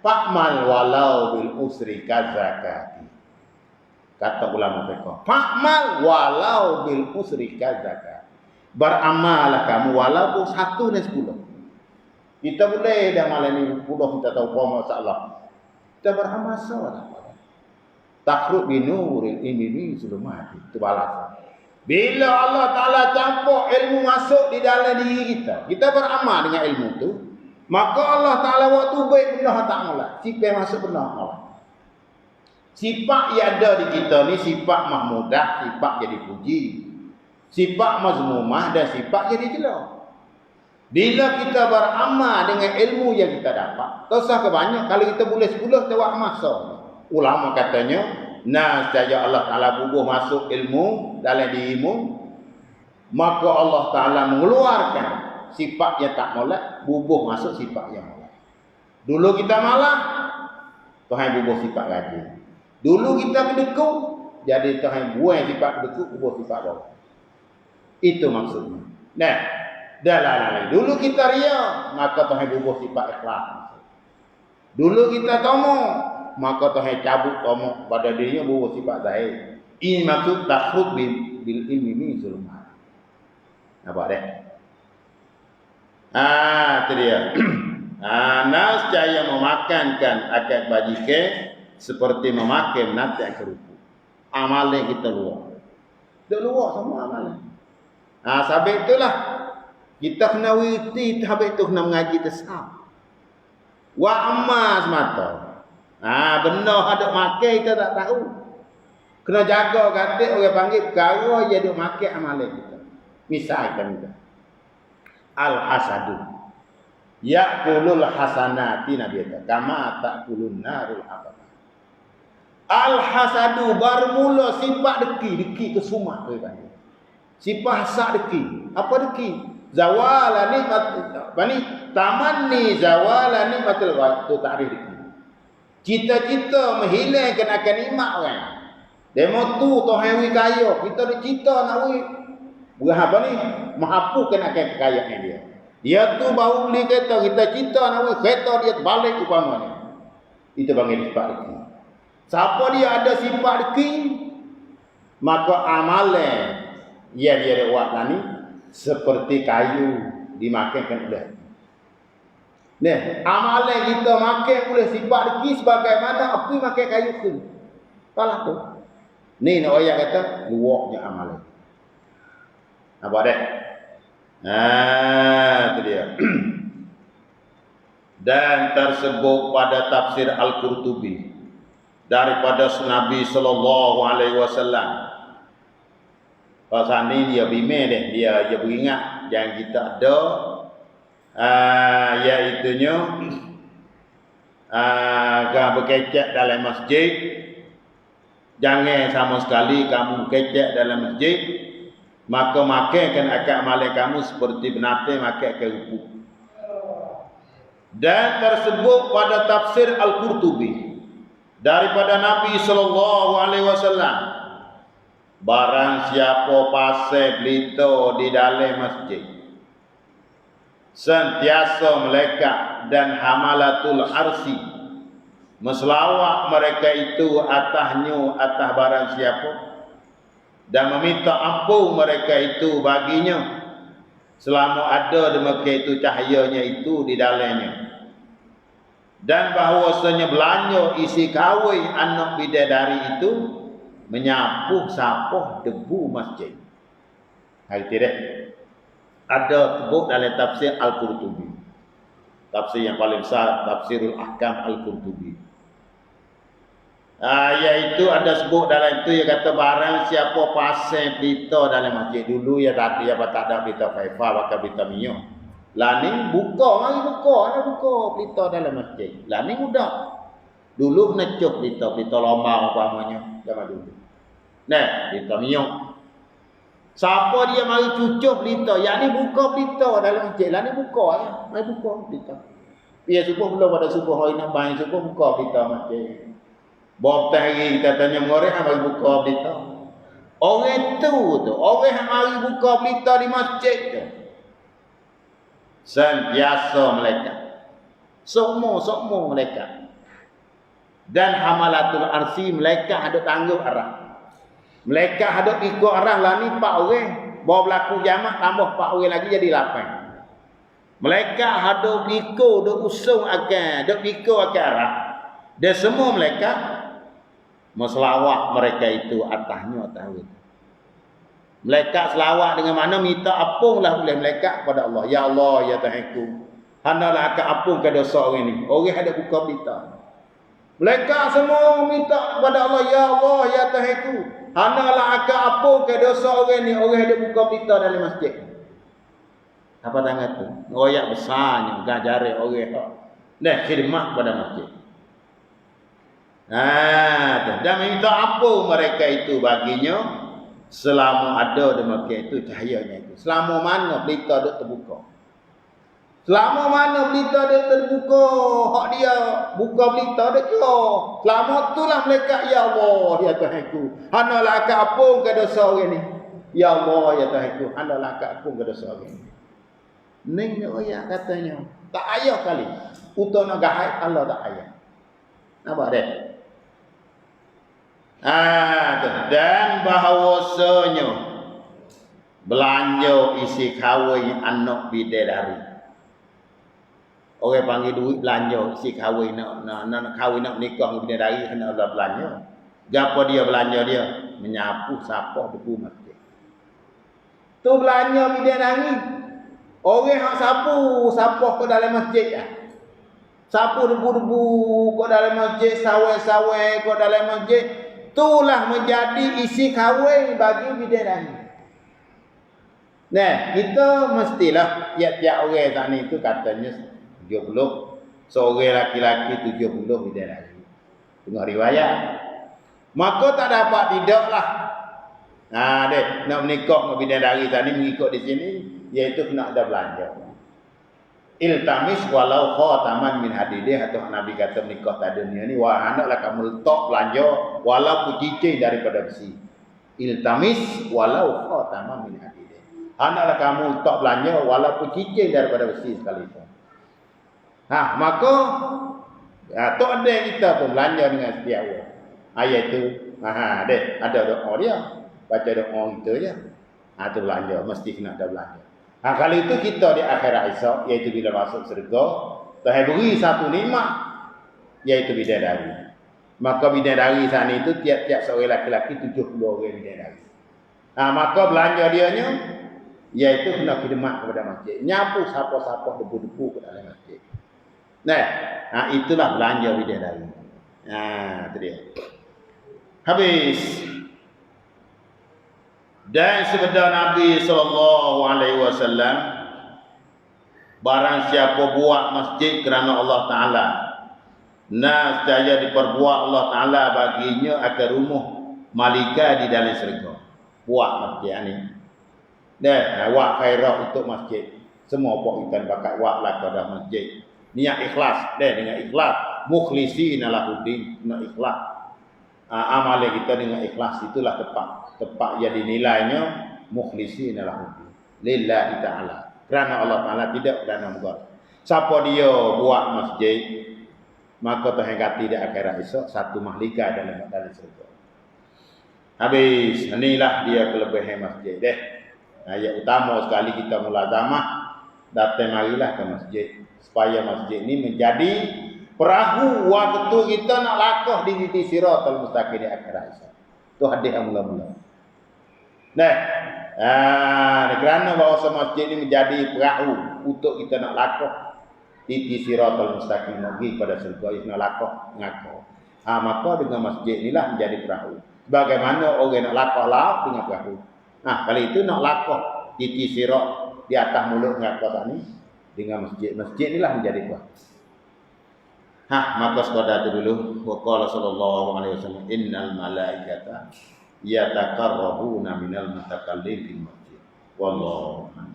[SPEAKER 1] fa'mal walau bil usri kazakati. Kata ulama fiqh. Fa'mal walau bil usri kazakati. Beramallah kamu walaupun 1 dan 10. Kita boleh dah malam ni 10 kita tahu apa masalah. Kita beramal salah. Takrub binuril ini sulumat. Itu balasan. Bila Allah Ta'ala campur ilmu masuk di dalam diri kita, kita beramal dengan ilmu tu, maka Allah Ta'ala waktu baik benar tak molek. Sifat masuk benar molek. Sifat yang ada di kita ni sifat mahmudah, sifat jadi puji. Sifat mazmumah dan sifat jadi jelas. Bila kita beramal dengan ilmu yang kita dapat, tak usah kebanyak. Kalau kita boleh 10, kita buat masa. Ulama katanya, saja Allah Ta'ala bubuh masuk ilmu dalam dirimu, maka Allah Ta'ala mengeluarkan sifat yang tak molek, bubuh masuk sifat yang molek. Dulu kita malah, Tuhan bubuh sifat rajin. Dulu kita berdekung, jadi Tuhan buang sifat berdekung, bubuh sifat bawah. Itu maksudnya. Nah, dah dulu kita ria, maka Tuhan bubuh sifat ikhlas. Dulu kita tomo, maka Tuhan cabut tomo pada dirinya bubuh sifat zahir. Ini maksud takhud bil ilmi min zulmat. Nampak dah? Itu dia. Nas caya memakankan akad bajike seperti memakai menatang kerupu. Amalan kita luar. Dah luar semua amalan. Sebab itulah kita kena wirti, habis tu kena mengaji tasawuf. Wa amma semata. Benar ada makan kita tak tahu. Kena jaga kata orang panggil perkara je duk makan amalan kita. Misalkan kita. Al-hasadu. Ya'kulul hasanati Nabi kata. Kama ta'kulun narul abad. Al-hasadu bermula sifat deki kesumat dia panggil. Sifat hasad deki. Apa deki? Zawala nikmat. Bani tamanni zawala nikmatul ghaib. Itu takrif deki. Cita-cita menghilangkan akan nikmat orang. Demo tu Tuhan wi kaya. Kita ada cita nak wi. Berapa ni? Menghapuskan akan kekayaan dia. Dia tu baru beli kereta. Kita cita nak wi kereta dia balik upama ni. Itu panggil sifat deki. Siapa dia ada sifat deki, maka amalan yang dia buat ni seperti kayu dimakankan oleh. Nah, amalan kita makan oleh sifat deki sebagaimana api makan kayu tu. Salah tu. Ni nak ayat kata luaknya amalan. Apa dah? Itu dia. Dan tersebut pada tafsir Al-Qurtubi. daripada Nabi sallallahu alaihi wasallam. Pasal ni dia bimbing dia beringat yang kita ada iaitunya berkecek dalam masjid. Jangan sama sekali kamu berkecek dalam masjid, maka makan akak malai kamu seperti binatang makan kerupuk. Dan tersebut pada tafsir Al-Qurtubi daripada Nabi sallallahu alaihi wasallam, barang siapa pasal pelita di dalam masjid sentiasa malaikat dan hamalatul arsi meselawat mereka itu atas barang siapa dan meminta ampun mereka itu baginya selama ada di mereka itu cahayanya itu di dalamnya. Dan bahawasanya belanja isi kawin anak bidadari itu menyapu sapuh debu masjid. Hari tidak ada sebut dalam tafsir Al-Qurtubi. Tafsir yang paling besar, Tafsirul Ahkam Al-Qurtubi. Iaitu ada sebut dalam itu, ia kata barang siapa pasang pelita dalam masjid. Dulu ya tadi apa tak ada pelita faifa, pakai pelita minyak. Lah ni buka pelita dalam masjid. Lah ni mudah. Dulu kena cuk pelita lomba umpamanya zaman dulu. Nah, pelita minyak. Siapa dia mari cucuk pelita, yang ni buka pelita dalam masjid. Lah ni buka ya, mari buka pelita. Dia subuh belum pada subuh hari nak bayang subuh buka pelita masjid. Bawa hari kita tanya orang mari buka pelita. Orang tu orang yang mari buka pelita di masjid tu sentiasa malaikat. Semua malaikat. Dan hamalatul arsi malaikat ada tangguh arah. Malaikat ada ikut arah lah ni 4 orang. Bawa berlaku jamak tambah 4 orang lagi jadi 8. Malaikat ada ikut, ada usung akan, ada ikut akan arah. Dan semua malaikat meselawat mereka itu atasnya atas. Malaikat selawat dengan mana minta ampunlah oleh malaikat kepada Allah. Ya Allah, ya Tuhanku, hendalah akan ampunkan dosa orang ni. Orang ada buka pelita. Malaikat semua minta kepada Allah, ya Allah, ya Tuhanku, hendalah akan ampunkan dosa orang ni. Orang ada buka pelita dalam masjid. Apa tangan tu? Royak besarnya gajare orang. Nah, khidmat pada masjid. Dan minta ampun mereka itu baginya selama ada di mereka itu cahayanya itu. Selama mana pelita duk terbuka. Selama mana pelita duk terbuka, hak dia buka pelita duk keluar. Selama itulah malaikat, ya Allah, ya Tuhanku, hendalah akan ampunkan dosa orang ni. Ya Allah, ya Tuhanku, hendalah akan ampunkan dosa orang ni. Ning ayat katanya, tak ayah kali. Untuk nak gahai Allah tak ayah. Nampak dia? Dan bahawasanya belanja isi kawin anak bidadari. Orang panggil duit belanja isi kawin nak kawin nak nikah dengan bidadari kena ada belanja. Gapo dia belanja dia? Menyapu sapuh debu masjid. Tu belanja bidadari. Orang hak sapuh ke dalam masjid ah. Sapu debu-debu ke dalam masjid, sawai-sawai ke dalam masjid. Itulah menjadi isi kawin bagi bidadari. Nah, kita mestilah tiap-tiap orang sana itu katanya 70, seorang laki-laki 70 bidadari. Tengok riwayat. Maka tak dapat tidaklah. Nak menikah dengan bidadari sana mengikut di sini, iaitu kena ada belanja. Iltamis walau khataman min hadidih, atau Nabi kata menikah tak dunia ni, wah hendaklah kamu letak belanja walaupun cincin daripada besi. Iltamis walau khataman min hadidih, hendaklah kamu letak belanja walaupun cincin daripada besi sekalipun. Maka tok ada kita pun belanja dengan setiap orang. Ayat itu ada doa dia, baca doa kita je. Tu belanja, mesti kena ada belanja. Kalau itu kita di akhirat esok, iaitu bila masuk syurga, Tuhan beri satu nikmat, iaitu bidadari. Maka bidadari sana itu tiap-tiap seorang laki-laki 70 orang bidadari. Maka belanja dianya, iaitu kena khidmat kepada masjid. Nyapu sapuh-sapuh debu-debu ke dalam masjid. Nah, itulah belanja bidadari. Itu dia. Habis. Dan sabda Nabi SAW, barang siapa buat masjid kerana Allah Ta'ala, nescaya diperbuat Allah Ta'ala baginya akan rumah malaikat di dalam syurga. Buat masjid ni. Dah, buat khairah untuk masjid. Semua pok ikan bakat buat lah kepada masjid. Niat ikhlas, dah dengan ikhlas. Mukhlisina lahuddin, nak ikhlas. Amalan kita dengan ikhlas itulah tepat yang dinilainya mukhlisina lahuddin. Lillahi ta'ala. Kerana Allah Ta'ala, tidak kerana muka. Siapa dia buat masjid, maka Tuhan kata di akhirat esok satu mahliga dalam syurga. Habis, inilah dia kelebihan masjid deh. Yang utama sekali kita mulazamah, datang marilah ke masjid supaya masjid ini menjadi perahu waktu kita nak langkah di titik siratal mustaqim di akhirat esok. Tu hadis yang mula-mula. Kerana bahawa masjid ini menjadi perahu untuk kita nak langkah di siratal mustaqim pergi pada syurga, nak langkah ngaku. Maka dengan masjid inilah menjadi perahu. Bagaimana orang nak langkah laut dengan perahu? Kali itu nak langkah di sirat di atas mulut ngaku tadi dengan masjid. Masjid inilah menjadi perahu. Maka sekadar itu dulu. Wa qala sallallahu alaihi wasallam, innal malaikata yatakarrabuna minal mutakallim fil masjid. Wallahu a'lam.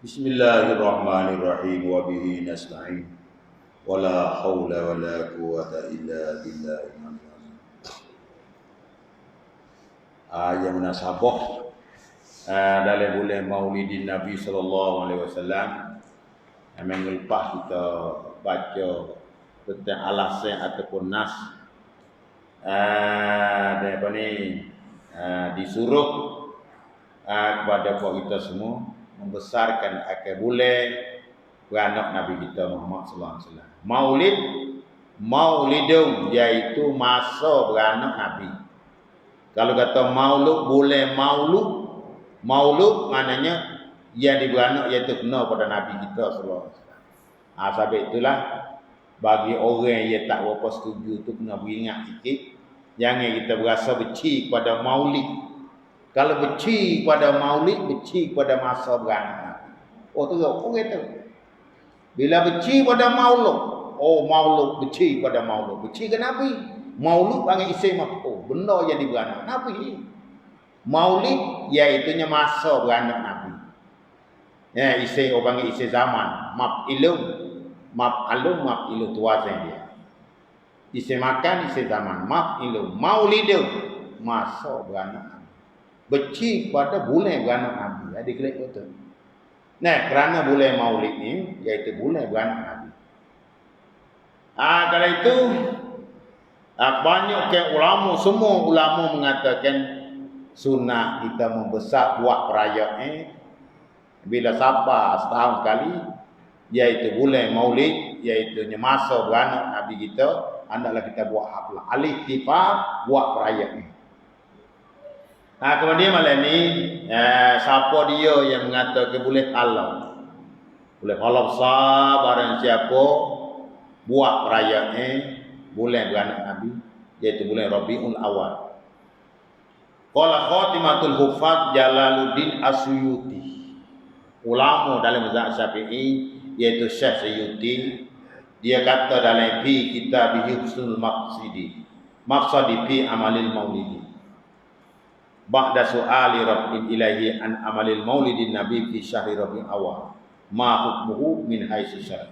[SPEAKER 1] Bismillahirrahmanirrahim wa bihi nasta'in wa la haula wa la quwwata illa billahil aliyyil azim. Yang munasabah dalam bulan Maulidin Nabi sallallahu alaihi wasallam, minggu lepas kita baca tentang alasan ataupun nas disuruh kepada kita semua membesarkan akal bulan beranak Nabi kita Muhammad sallallahu alaihi wasallam. Maulidum iaitu masa beranak Nabi. Kalau kata maulud, bulan maulud maknanya yang diberanak iaitu kena pada Nabi kita sallallahu alaihi wasallam. Sebab itulah bagi orang yang tak berapa setuju tu kena beringat sikit, jangan kita berasa benci kepada maulid. Kalau benci pada maulid, benci pada masa beranak Nabi. Teruk pun kata. Bila benci pada maulud, maulud benci pada maulud. Benci ke Nabi. Maulud panggil isim maf'ul. Benda yang diberanak Nabi. Maulid iaitunya masa beranak Nabi. Isim orang panggil isim zaman. Maf'ilun tu wazan dia. Isim makan, isim zaman. Maf'ilun. Maulidun. Masa beranak Nabi. Benci pada bulan beranak Nabi. Adik-adik betul. Kerana bulan Maulid ni iaitu bulan beranak Nabi. Kalau itu banyak ulama, semua ulama mengatakan sunnah kita membesar buat perayaan bila sabar setahun sekali, iaitu bulan Maulid, iaitu masa beranak Nabi kita, hendaklah kita buat haflah. Al-ihtifal buat perayaan. Kemudian malam ni siapa dia yang mengatakan boleh halal besar barang siapa buat perayaan bulan beranak Nabi, iaitu bulan Rabiul Awal. Qala Khatimatul Huffaz Jalaluddin As-Suyuti, ulama dalam mazhab Syafi'i, iaitu Syekh Suyuti, dia kata dalam fi kitab Husnul Maqsidi, maqsadi fi amalil maulidi. Ba'da su'ali rabbin ilahi an amalil maulidin nabi fi syahri rabiul awal. Ma hukmuhu min haitsu syar'i.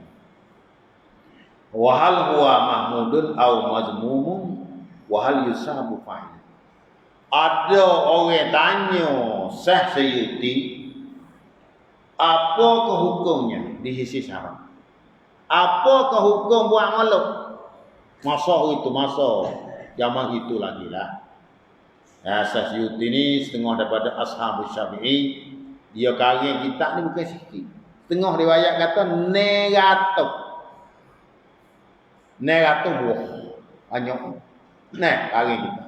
[SPEAKER 1] Wa hal huwa mahmudun aw mazmumun wa hal yusabu fa'il. Ada orang tanya Syekh Sayyuti, apakah hukumnya di sisi syarak? Apakah hukum buat makhluk? Masa zaman itu lagi lah. Ya, Syekh Sayyuti ni setengah daripada ashabus Syafi'i. Dia karya kitab ni bukan sikit. Setengah riwayat kata 900 buah. Banyak. Nah, karya kitab.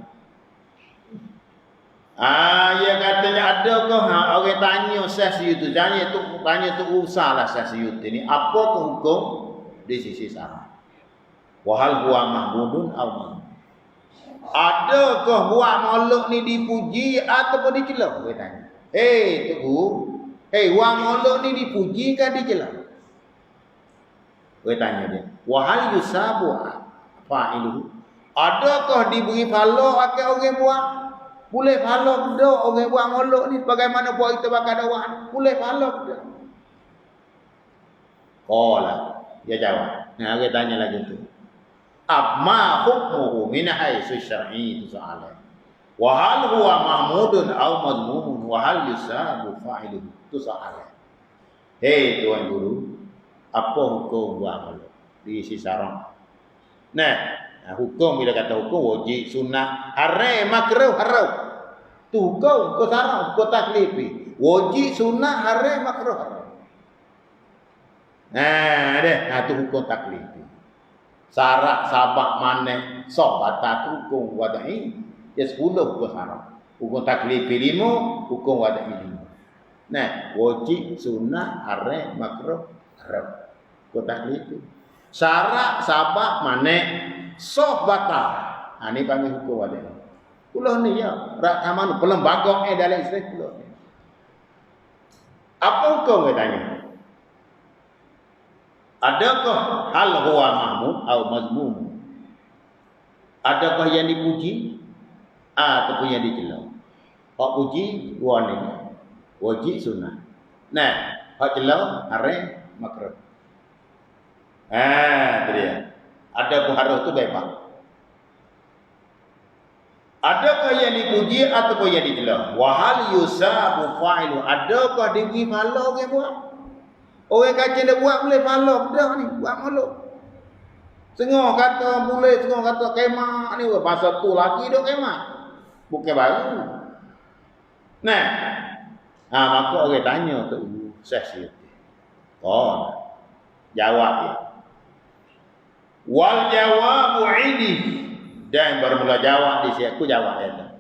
[SPEAKER 1] Ya katanya adakah orang tanya Syekh Sayyuti, tanya tu usahlah Syekh Sayyuti ni, apakah hukum di sisi syarak? Wa hal huwa mahmudun aw mazmum. Adakah buat makhluk ni dipuji ataupun dicela? Dia tanya. Buat makhluk ni dipuji kan dicela? Dia tanya dia. Wa hal yusabu fa'iluhu. Adakah diberi pahala akan orang buat? Boleh pahala ke orang buat makhluk ni bagaimana buat kita bakal dakwah? Boleh pahala ke? Dia jawab. Nah, dia tanya lagi tu. Amma hukmuhu min haitsu syar'i itu soalan. Wa hal huwa mahmudun aw mazmumun wa hal yusabu fa'iluhu itu soalan. Tuan guru, apa hukum buat makhluk di sisi syarak? Nah, hukum bila kata hukum wajib, sunnah, haram, makruh, haram. Tu hukum ko syarak, ko taklifi. Wajib, sunnah, haram, makruh, haram. Tu hukum taklifi. Syarak sabak maneh sobat hukum wada'i. Ya 10 hukum syarak. Hukum taklifi 5, hukum wada'i 5. Nah, wajib, sunnah, haram, makruh, haram. Hukum taklifi. Syarak sabak maneh soh batal. Ini panggil hukum wada'i. Pulau ni ya, rakamanu pelembaga dalam Islam pulau ni. Apa hukum dia tanya? Adakah hal huwa mahmud atau mazmum? Adakah yang dipuji ataupun yang dicela? Hak puji dua ni, wajib sunnah. Nah, hak cela haram makruh. Tu dia. Adapun harus tu bebas. Adakah yang dipuji ataupun yang dicela? Wa hal yusabu fa'ilu. Adakah diberi pahala orang buat? Orang kacau dia buat boleh pahala dah ni, buat makhluk. Setengah kata boleh, setengah kata kemah ni, pasal tu lagi dah kemah. Bukan baru. Nah, maka orang tanya tu Syekh Sayyuti. Jawab dia. Wal jawabu ini. Dan bermula jawab di sini, aku jawab dia.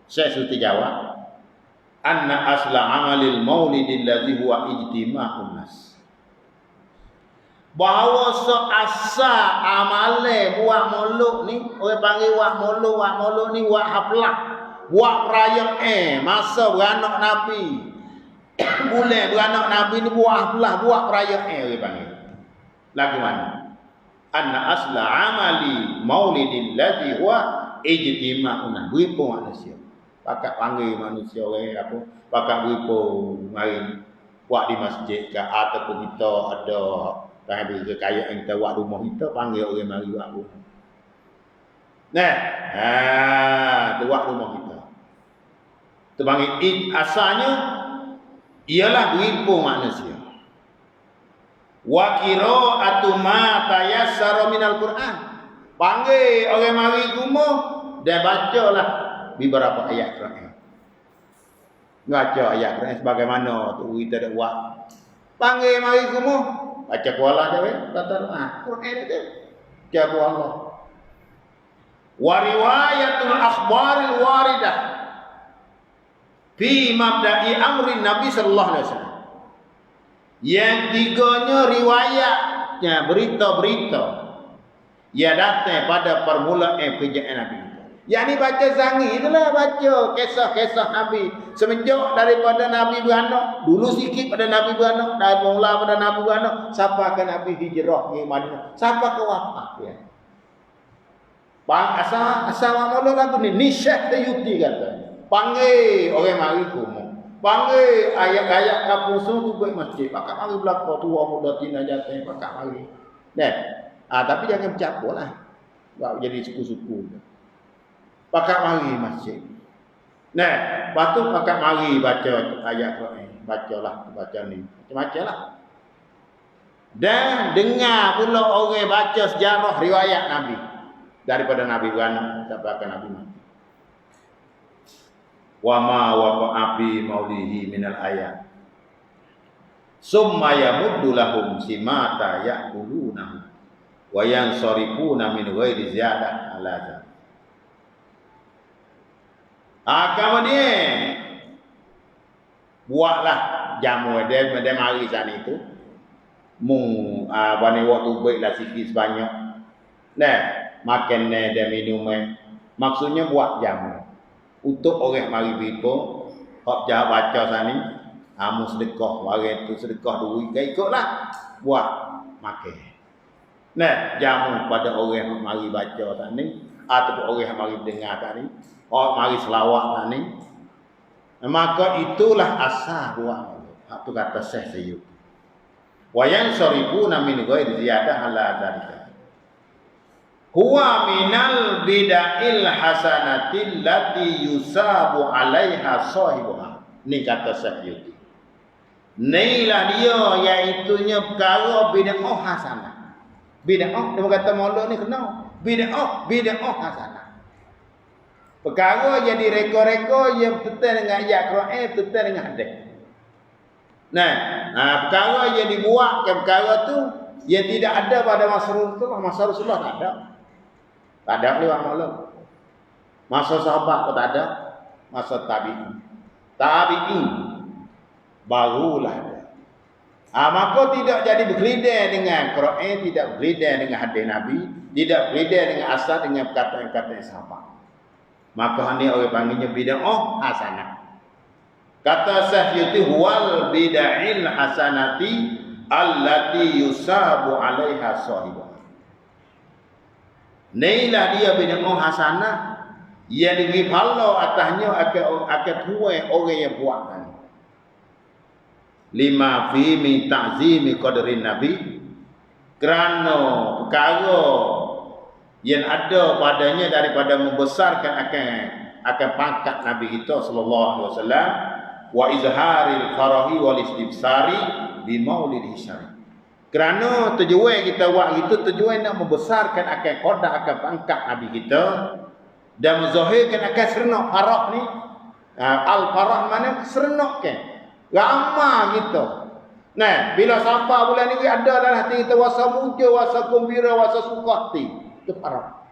[SPEAKER 1] Syekh Sayyuti jawab, anna asla amalil maulidil ladzi huwa ijtima'un nas. Bahawa seasa amale buat makhluk ni, orang panggil buat makhluk ni buat haflah, buat perayaan masa beranak Nabi. Bulan beranak Nabi ni buat haflah, buat perayaan orang panggil. Lagu mana? Anna asla amali maulidil ladzi huwa ijtima'un nas. Beripo manusia. Pakat panggil manusia orang apa? Pakat beripo mari buat di masjid ke ataupun kita ada kaya kekayaan kita buat rumah kita, panggil orang mari buat rumah. Nah, tu buat rumah kita. Tu panggil asalnya ialah beripo manusia. Wa qira'atu ma tayassara minal Qur'an. Panggil orang mari rumah dan bacalah beberapa ayat Quran. Baca ayat Quran sebagaimana tu kita dak buat. Panggil mari rumah, baca kuala dia kata Quran itu. Baca kuala. Wa riwayatul akhbaril waridah fi mabda'i amri Nabi sallallahu alaihi wasallam. Yang tiganya riwayatnya berita-berita yang datang pada permulaan kerjaan Nabi. Yang ni baca zangi itulah, baca kisah-kisah Nabi semenjak daripada Nabi beranak, dulu sikit pada Nabi beranak, dari mula pada Nabi beranak, sampai ke Nabi hijrah ke Madinah, sampai ke wafat ya. Asal maulud lagu ni Syekh Tayuti kata. Panggil orang mari kumu. Panggil ayat-ayat kampung semua buat masjid. Pakak mari belakang tua muda tina jatuh pakak mari. Tapi jangan bercampur lah. Buat jadi suku-suku. Pakak mari masjid. Lepas tu pakak mari baca ayat Quran. Baca ni. Macam-macam lah. Dan dengar pula orang baca sejarah riwayat Nabi. Daripada Nabi beranak sampai ke Nabi mati. Wa ma waqa'a fi maulihi minal ayat. Summa yamuddu lahum simata ya'kuluna wa yansarifuna min ghairi ziyadah ala dzalik. Kemudian buatlah jamu dia mari sana itu. Bani waktu baiklah sikit sebanyak. Makan dan minum. Maksudnya buat jamu. Untuk orang mari bipo, hok jah baca sani, amu sedekah, orang tu sedekah duit, ikutlah buat makan. Jamu pada orang yang mari baca sani, ataupun orang yang mari dengar sani, hok mari selawat sani. Maka itulah asal buat. Hak tu kata Syekh Sayyid. Wa yansarifuna min ghairi ziyadah ala dzalika. Huwa minal bida'il hasanatil lati yusabu 'alaiha sahibuha. Ni kata Syekh. Inilah dia iaitunya perkara bid'ah hasanah. Bid'ah dia kata maulud ni kena. Bid'ah hasanah. Perkara yang direka-reka yang bertentangan dengan ayat Quran, bertentangan dengan hadis. Perkara yang dibuatkan perkara tu yang tidak ada pada masa Rasulullah tak ada. Tak ada lewat maulud. Masa sahabat pun tak ada. Masa tabi'in barulah ada. Maka tidak jadi berkelidar dengan Quran, tidak berkelidar dengan hadis Nabi, tidak berkelidar dengan asal dengan perkataan-perkataan sahabat. Maka ini orang panggilnya bid'ah hasanah. Kata Syekh huwal bid'il hasanati allati yusabu 'alaiha sahibuha. Inilah dia bid'ah hasanah yang diberi pahala atasnya akan tuai orang yang buat. Lima fi min ta'zimi qadrin nabi, kerana perkara yang ada padanya daripada membesarkan akan pangkat Nabi kita sallallahu alaihi wasallam, wa izharil farahi wal istibsari bi maulidih syarif. Kerana tujuan kita buat itu tujuan nak membesarkan akan qada akan pangkat Nabi kita dan menzahirkan akan serenok farah ni. Al farah mana serenok kan? Ramah kita. Bila sampai bulan ni ada dalam hati kita wasa muja, wasa gembira, wasa suka hati. Itu farah.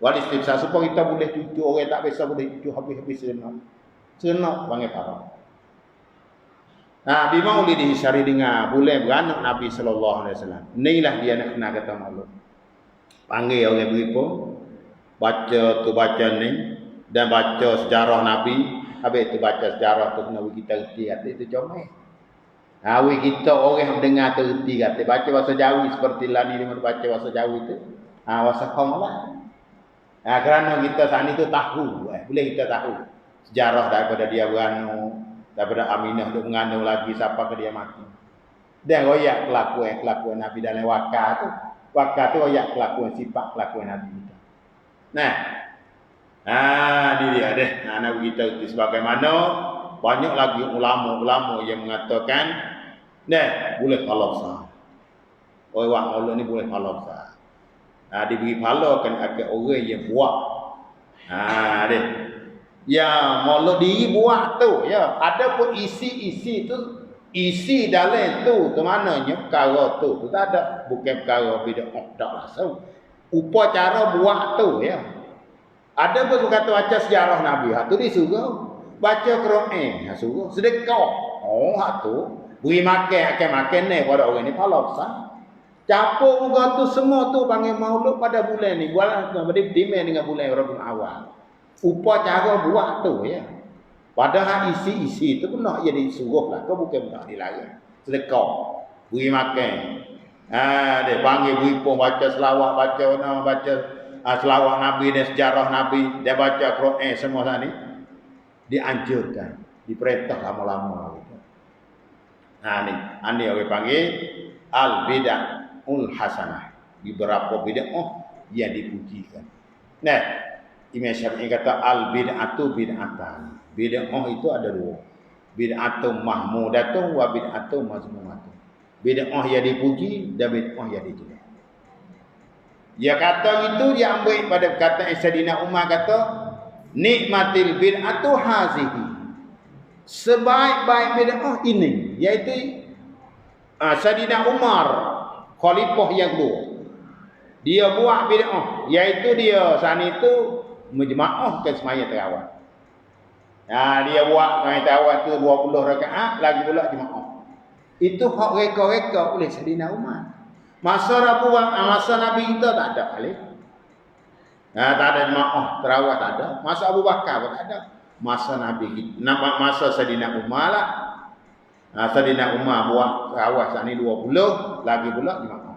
[SPEAKER 1] Wal istibsar supaya kita boleh cucu orang tak biasa boleh cucu habis-habis serenok. Serenok panggil farah. Bi maulidih syarif dengan bulan beranak Nabi sallallahu alaihi wasallam. Inilah dia nak kena kata maulud. Panggil orang beripo, baca ni dan baca sejarah Nabi. Habis tu baca sejarah tu Nabi kita reti kata itu comel. Kita orang yang dengar tu reti kata baca bahasa Jawi seperti lah ni dia baca bahasa Jawi tu. Bahasa kaum lah. Kerana kita saat ni tu tahu, boleh kita tahu sejarah daripada dia beranak. Daripada Aminah duk mengandung lagi siapa ke dia mati. Dan royak kelakuan Nabi dalam wakar tu. Wakar tu royak kelakuan sifat kelakuan Nabi kita. Ni dia deh. Nabi kita itu sebagaimana banyak lagi ulama-ulama yang mengatakan boleh pahala besar. Orang maulud ni boleh pahala besar. Diberi pahala kan akan orang yang buat. Deh. Ya maulud diri buat tu ya. Ada pun isi tu isi dalam tu maknanya perkara tu tak ada bukan perkara bid'ah tak langsung. Upacara buat tu ya. Ada pun kata baca sejarah Nabi hak tu disuruh baca Quran suruh sedekah. Hak tu beri akan makan ni pada orang ni pahala besar. Campur muka tu semua tu panggil maulud pada bulan ni. Bulan berdimen dengan bulan Rabiul Awal. Upacara buat tu ya. Padahal isi-isi tu pun nak jadi suruh lah. Kau bukan nak dilarang. Sedekah. Beri makan. Dia panggil beri pun baca selawat, baca selawat Nabi dan sejarah Nabi, dia baca Quran semua tadi dianjurkan, diperintah lama-lama. Nah ni orang panggil al bid'ahul hasanah. Beberapa bid'ah yang dipujikan. Nah, Imam Syafi'i kata al bid'atu bid'atan. Bid'ah itu ada dua. Bid'atu mahmudatun wa bid'atu mazmumatun. Bid'ah yang dipuji dan bid'ah yang dicela. Dia kata itu dia ambil pada kata Sayyidina Umar kata nikmatil bid'atu hazihi. Sebaik-baik bid'ah ini, iaitu Sayyidina Umar khalifah yang kedua. Dia buat bid'ah, iaitu dia saat itu menjemaahkan sembahyang tarawih. Dia buat sembahyang tarawih tu 20 rakaat, lagi pula jemaah. Itu hak reka-reka oleh Sayyidina Umar. Masa Nabi kita tak ada kali. Tak ada jemaah tarawih, tak ada. Masa Abu Bakar pun tak ada. Masa Nabi kita, masa Sayyidina Umar lah. Sayyidina Umar buat tarawih saat ni 20, lagi pula jemaah.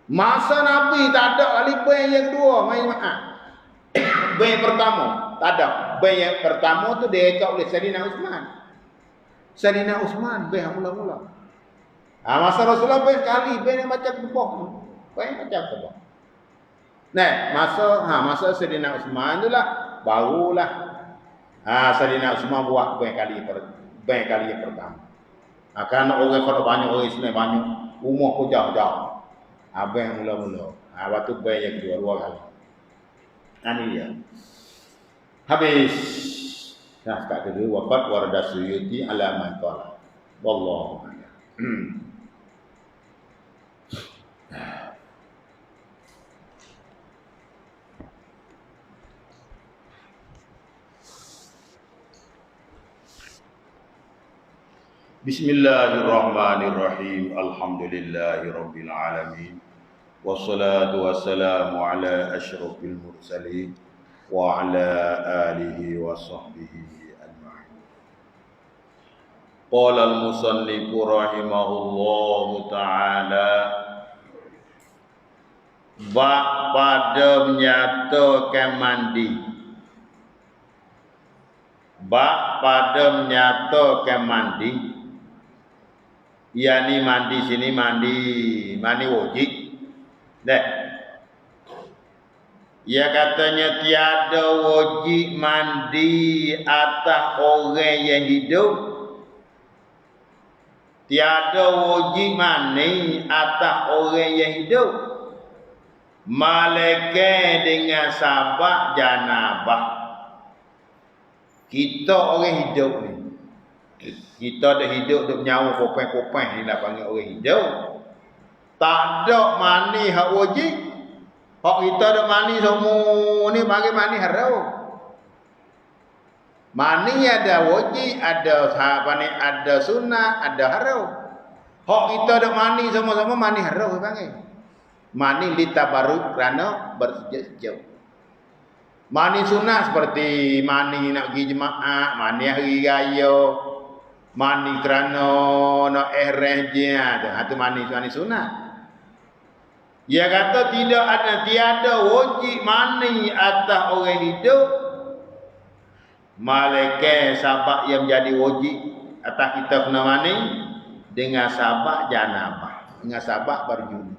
[SPEAKER 1] Masa Nabi tak ada kali bayi yang kedua, main jemaah. Bayi pertama tak ada. Bayi yang pertama tu direka oleh Sayyidina Uthman. Sayyidina Uthman bayi mula-mula. Masa Rasulullah bayi sekali, bayi yang macam tebak. Bayi macam tebak. Nah, masa Sayyidina Uthman itulah barulah Sayyidina Uthman buat bayi kali yang pertama. Kerana orang pada banyak orang Islam banyak, rumah pun jauh-jauh. Abang yang mula-mula. Waktu bayi yang kedua, 2 kali. Ini dia. Habis. Nah, kat kedua, wafat warada Suyuti ala man qala. Wallahu a'lam. Bismillahirrahmanirrahim. Alhamdulillahirabbil alamin. Wassalatu wassalamu ala asyrafil mursalin wa ala alihi wa sahbihi ajma'in. Qala al-musannif rahimahullahu ta'ala bab pada menyatakan mandi. Bab pada menyatakan mandi. Yani mandi sini mandi wajib. Dah. Ia katanya tiada wajib mandi atas orang yang hidup. Tiada wajib mandi atas orang yang hidup. Malaikat dengan sabak janabah. Kita orang hidup ni. Kita dah hidup, dah nyawa kopeng-kopeng ni lah panggil orang hidup. Tak ada mani hak wajib. Hak kita ada mani semua ni panggil mani haram. Mani ada wajib, ada sunnah, ada haram. Hak kita ada mani sama-sama mani haram panggil. Mani litabaruk kerana bersejak-sejak. Mani sunnah seperti mani nak pergi jemaah, mani hari raya. Mani kerana nak ihram je tu mani sunat. Dia kata tiada wajib mani atas orang hidup. Malaikat sabak yang menjadi wajib atas kita kena mani dengan sabak janabah, dengan sabak berjunub.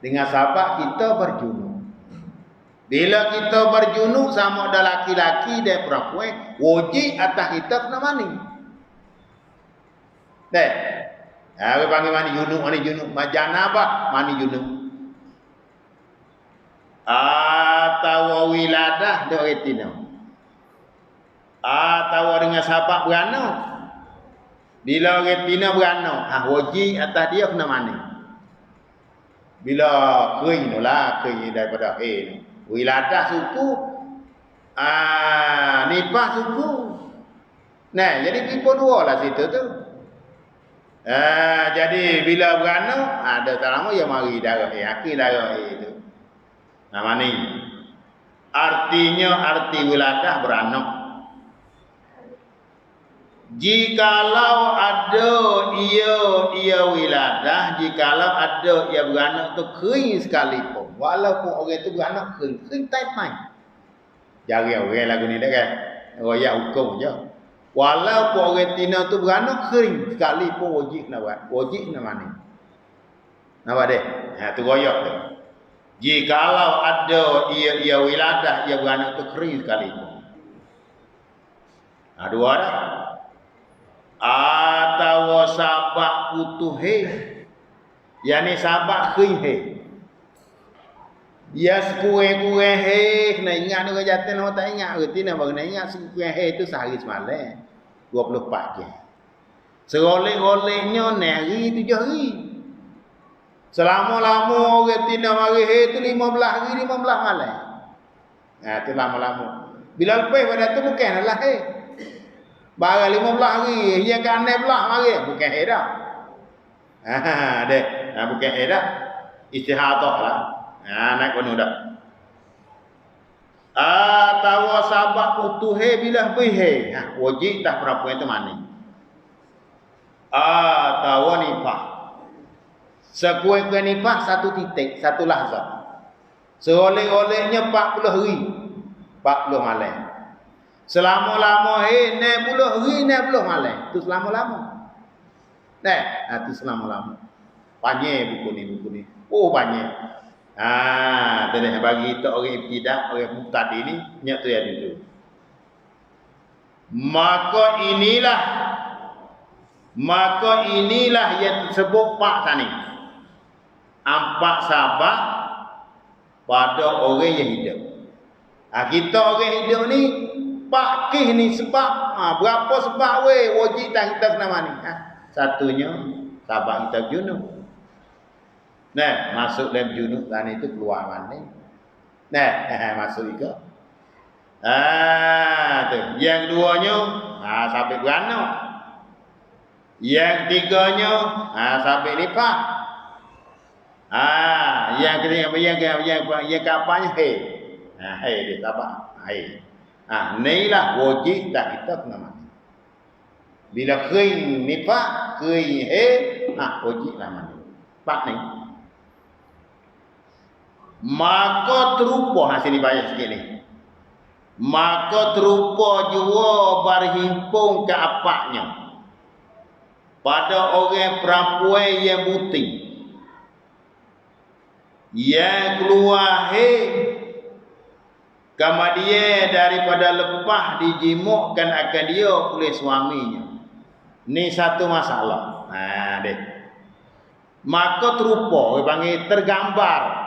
[SPEAKER 1] Dengan sabak kita berjunub. Bila kita berjunub sama ada laki-laki dan perempuan, wajib atas kita kena mani. Apa panggil mani junub, janabah, mani junub. Atau wiladah dok retina. Atau dengan sahabat beranak. Bila retina beranak, wajib atas dia kena mani. Bila kering daripada air. Wiladah suku, nipah suku. Jadi tipu dua lah situ tu. Jadi bila beranak, ada tak lama dia mari darah akhir darah itu. Nama ni. Artinya arti wiladah beranak. Jikalau ada ia wiladah, jikalau ada ia beranak tu kering sekalipun. Walaupun orang tu beranak kering tai-tai. Jarang orang lagu ni dah kan. Royak hukum je. Walaupun orang tina tu beranak kering sekalipun wajib nak buat. Wajib nak mandi. Nampak deh? Tu royak tu. Jikalau ada ia wiladah, ia beranak tu kering sekalipun. Dua dah. Atau sabak putuh yang ni sabak kering dia sekurang-kurang kena ingat ni orang jatuh orang tak ingat reti nak kena ingat sekurang tu sehari semalam 24 jam seroleh-olehnya hari 7 hari selama-lama orang tina mari tu 15 hari 15 malam tu lama-lama bila lepas pada tu bukan adalah barang 15 hari yang ke 16 mari bukan dah deh bukan dah istihadah lah naik penuh dah tawa sabak putuh bila pergi wajib dah perempuan itu mani tawa nifah sekuat-kuat nifah satu titik satu lahzah seoleh-olehnya 40 hari 40 malam selama-lama 60 hari 60 malam tu selama-lama tu selama-lama panjang buku ni panjang tadi bagi tu orang ibtidak orang mubtadi ni nyak tu ya dulu maka inilah yang disebut pak tani ampak sabar pada orang yang hidup kita orang hidup ni pak kih ni sebab berapa sebab wajib tak kita kena mani satunya sabar kita junub masuk dalam junub dan itu keluar mani masuk juga tu yang keduanya sampai beranak yang tiganya sampai nifah yang ketiga yang keapanya dia sabar inilah wajib tak kita kena mati. Bila kering nifah, kering wajib lah mati. Pak ni. Maka terupa hasil dibayar sikit ni. Maka terupa jua berhimpun ke apaknya pada orang perempuan yang buting yang keluar kemudian daripada lepas dijimukkan akan dia oleh suaminya. Ni satu masalah. Maka terupa, panggil tergambar.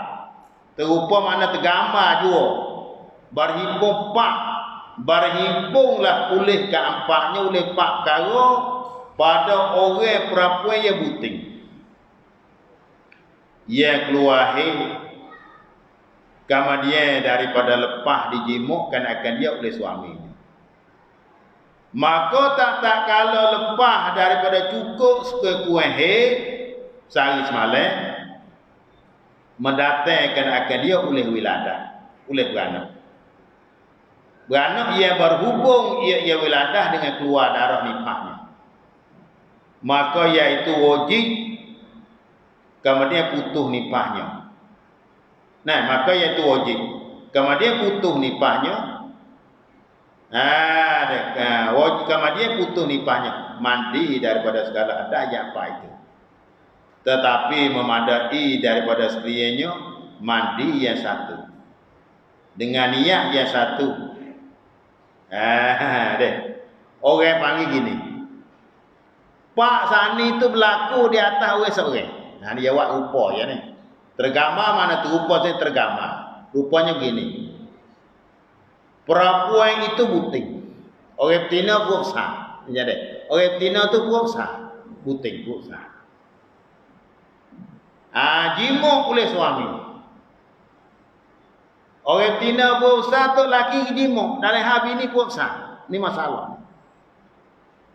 [SPEAKER 1] Terupa mana tergambar juga. Berhimpun pak. Berhimpunlah oleh keempatnya, oleh pak kara pada orang perempuan yang buting. Yang keluar kemudian daripada lepas dijimukkan akan dia oleh suaminya. Maka tak kalau lepas daripada cukup sekurang sehari semalam mendatangkan akan dia oleh wiladah, oleh beranak. Beranak ia berhubung ia wiladah dengan keluar darah nifahnya. Maka iaitu wajib kemudian putus nifahnya. Maka iaitu wajib. Kemudian putus nifahnya. Wajib kemudian putus nifahnya. Mandi daripada segala adanya apa itu. Tetapi memadai daripada sekaliannya mandi yang satu. Dengan niat yang satu. Orang panggil gini. Pak Sani itu berlaku di atas orang seorang. Dia buat rupa ya ni. Tergambar mana tu rupa saya tergambar. Rupanya begini. Perempuan itu buting. Orang betina berusaha. Jadi, orang betina tu berusaha. Buting berusaha. Jimuk oleh suami. Orang betina berusaha tu laki jimuk. Dalam habis ni berusaha. Ni masalah.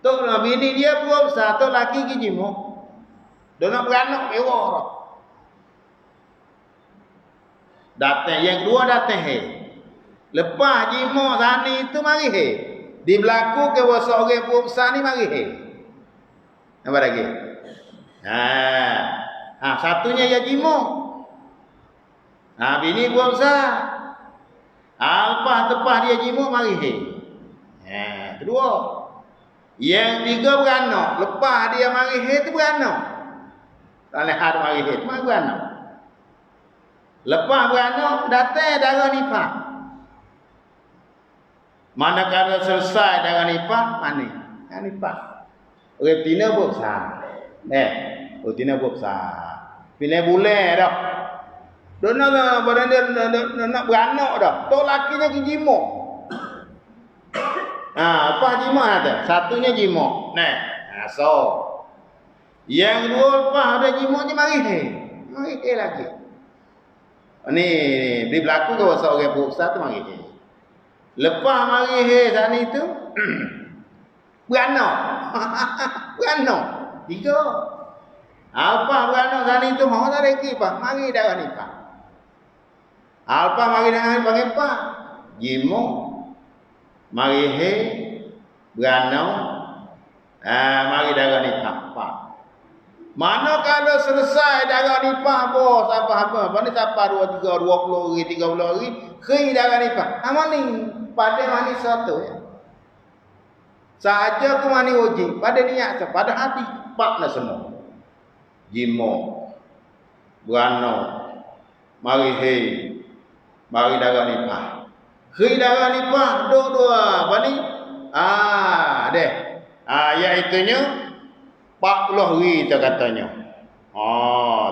[SPEAKER 1] Tu bini dia berusaha tu laki jimuk. Dia nak beranak mewah. Datang yang kedua datang Lepas jimuk Sani itu mari Di berlaku ke seorang puasa ni mari he. Apa lagi? Satunya ya jimo. Bini puasa. Alpah tepah dia jimo mari he. Kedua. Yang tiga beranak, lepas dia mari he tu beranak. Lehat mari he tu mari beranak. Lepas beranak datang darah nifas. Manakala selesai darah nifas, mana? Nifas. Orang tina puasa. Orang tina puasa. Pilih bulan dah. Dia nak badan dia nak beranak dah. Tok lakinya ke jimuk. Apa jimuk ada? Satunya jimuk. So. Yang dua lepas ada jimuknya mari he. Mari he lagi. Ni di berlaku ke seorang puasa tu mari he. Lepas mari he sana itu beranak. Beranak. Tiga. Apa beranak sana itu hang tak lagi pak. Mari darah ni pak. Apa mari darah ni panggil pak. Jimuk. Mari he beranak. Mari darah ni pak. Mana kalau selesai darah nifas bos apa-apa. Mana siapa 2 3 20 hari 30 hari kering darah nifas. Mani pada mani satu ya. Saja ku mani wajib pada niat pada hati pakna semua. Jimo berano mari he mari darah nifas. Kering darah nifas dua-dua bani deh. Iaitunya 40 hari kita katanya.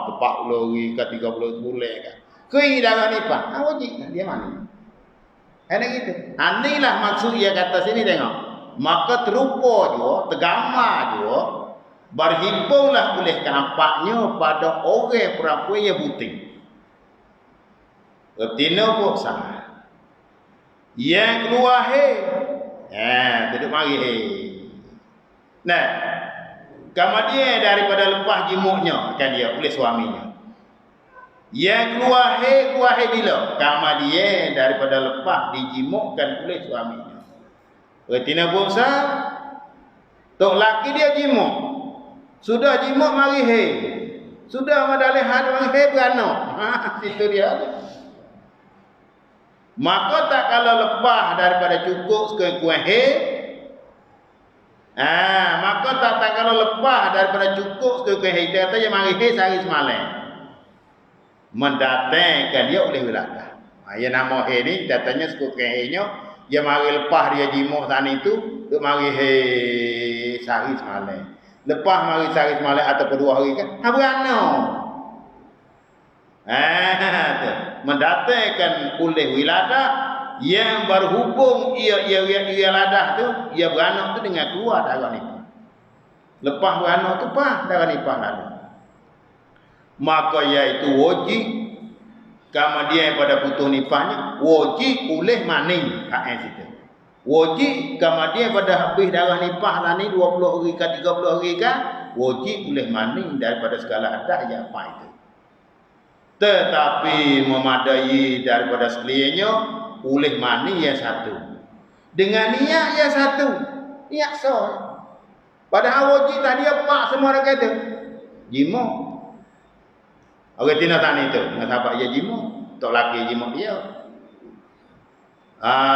[SPEAKER 1] Tu 40 hari ke 30 bulan kan. Kering darah nifas. Wajib dia mani. Ada gitu. Inilah maksud ia kata sini tengok. Maka terupa juga, tergambar juga, berhimpunglah oleh kenampaknya pada orang perempuan yang buting. Betina puasa. Yang keluar he. Duduk mari he. Kemudian daripada lepas jimuknya akan dia oleh suaminya. Yang keluar he bila? Kemudian daripada lepas dijimukkan oleh suaminya. Betina puasa. Tok laki dia jimuk. Sudah jimuk mari he. Sudah madalih had mari he beranak. Situ dia. Maka tak kalau lepas daripada cukup sekurang-kurang he. Maka tak kalau lepas daripada cukup sekurang-kurang he. Dia kata je mari he sehari semalam. Mendatangkan dia oleh wilayah. Yang nama he ni datanya sekurang-kurang he nya. Dia mari lepas dia jimuk sana itu. Dia mari he sehari semalam. Lepas mari sehari semalam ataupun 2 hari kan. Beranak. Mendatangkan oleh wilayah. Yang berhubung ia ladah tu. Ia beranak tu dengan keluar darah nifas. Lepas beranak tu darah nifas lalu. Maka iaitu wajib. Kemudian pada putus nifasnya wajib oleh mani situ. Wajib kemudian pada habis darah nifas tadi 20 hari ke 30 hari kan wajib oleh mani daripada segala adat yang apa itu. Tetapi memadai daripada sekaliannya oleh mani yang satu. Dengan niat yang satu. Niat sah. Padahal wajib tadi apa semua orang kata. Jimuk. Orang tina tani tu, dengan sahabat dia jimuk, tok laki jimuk dia.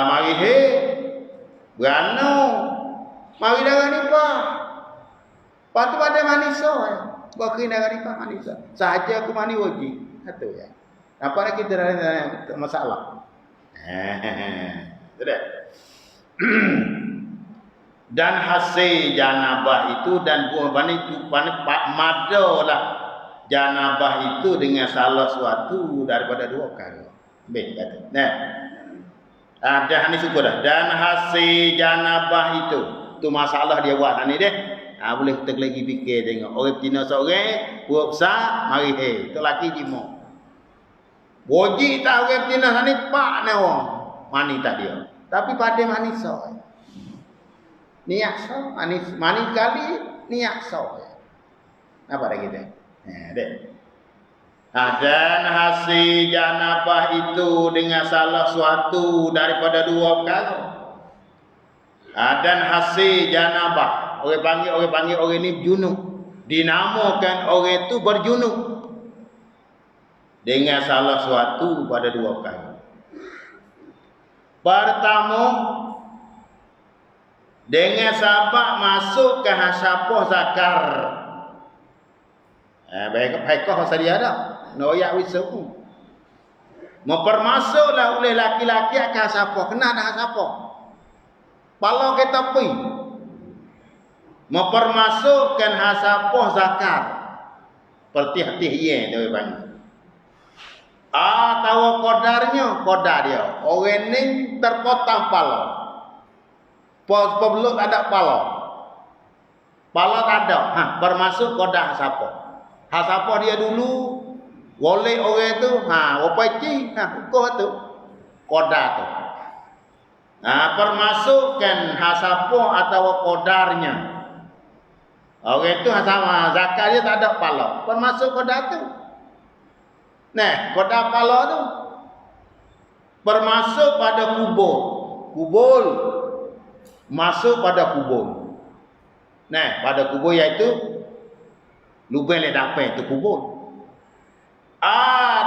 [SPEAKER 1] Mari he, beranak, mari darah nifas. Lepas tu pada manisa, bagi darah nifas manisa. Sahaja aku mani wajib, satu ya. Apa lagi kita ada masalah? Tidak. Dan hasil janabah itu dan buah itu madalah. Janabah itu dengan salah suatu daripada 2 perkara. Baik kata. Dah ni syukur dah. Dan hasil janabah itu masalah dia buat ni deh. Boleh kita lagi fikir tengok. Orang betina seorang buat besar mari he. Tu laki jimuk. Wajib tak orang betina sana pak ni orang. Mani tak dia. Tapi pada manis so. Niat so, manis kali niat so. Apa lagi dia? Dan hasil janabah itu dengan salah suatu daripada 2 perkara. Dan hasil janabah. Orang panggil orang ni junub. Dinamakan orang itu berjunub. Dengan salah suatu pada dua perkara. Pertama, dengan sabab masuk ke hasyapah zakar. Baik pasal dia dah. Noyak wisu. Mempermasuklah oleh laki-laki akan hasyapah. Kena dah hasyapah. Kalau kita pergi. Mempermasukkan hasyapah zakar. Pertih-tih ye dia panggil. Tahu kodarnya, kodar dia. Orang ni terpotong pala. Belum ada pala. Pala tak ada. Bermasuk kodar hasyapah. Hasyapah dia dulu. Boleh orang tu. Wapaci. Hukum tu. Kodar tu. Permasukkan hasyapah atau kodarnya. Orang tu sama zakat dia tak ada pala. Permasuk kodar tu. Nah, kodar pala tu bermasuk pada kubur. Kubur masuk pada kubur. Nah, pada kubur iaitu lubang lek dapat tu kubur.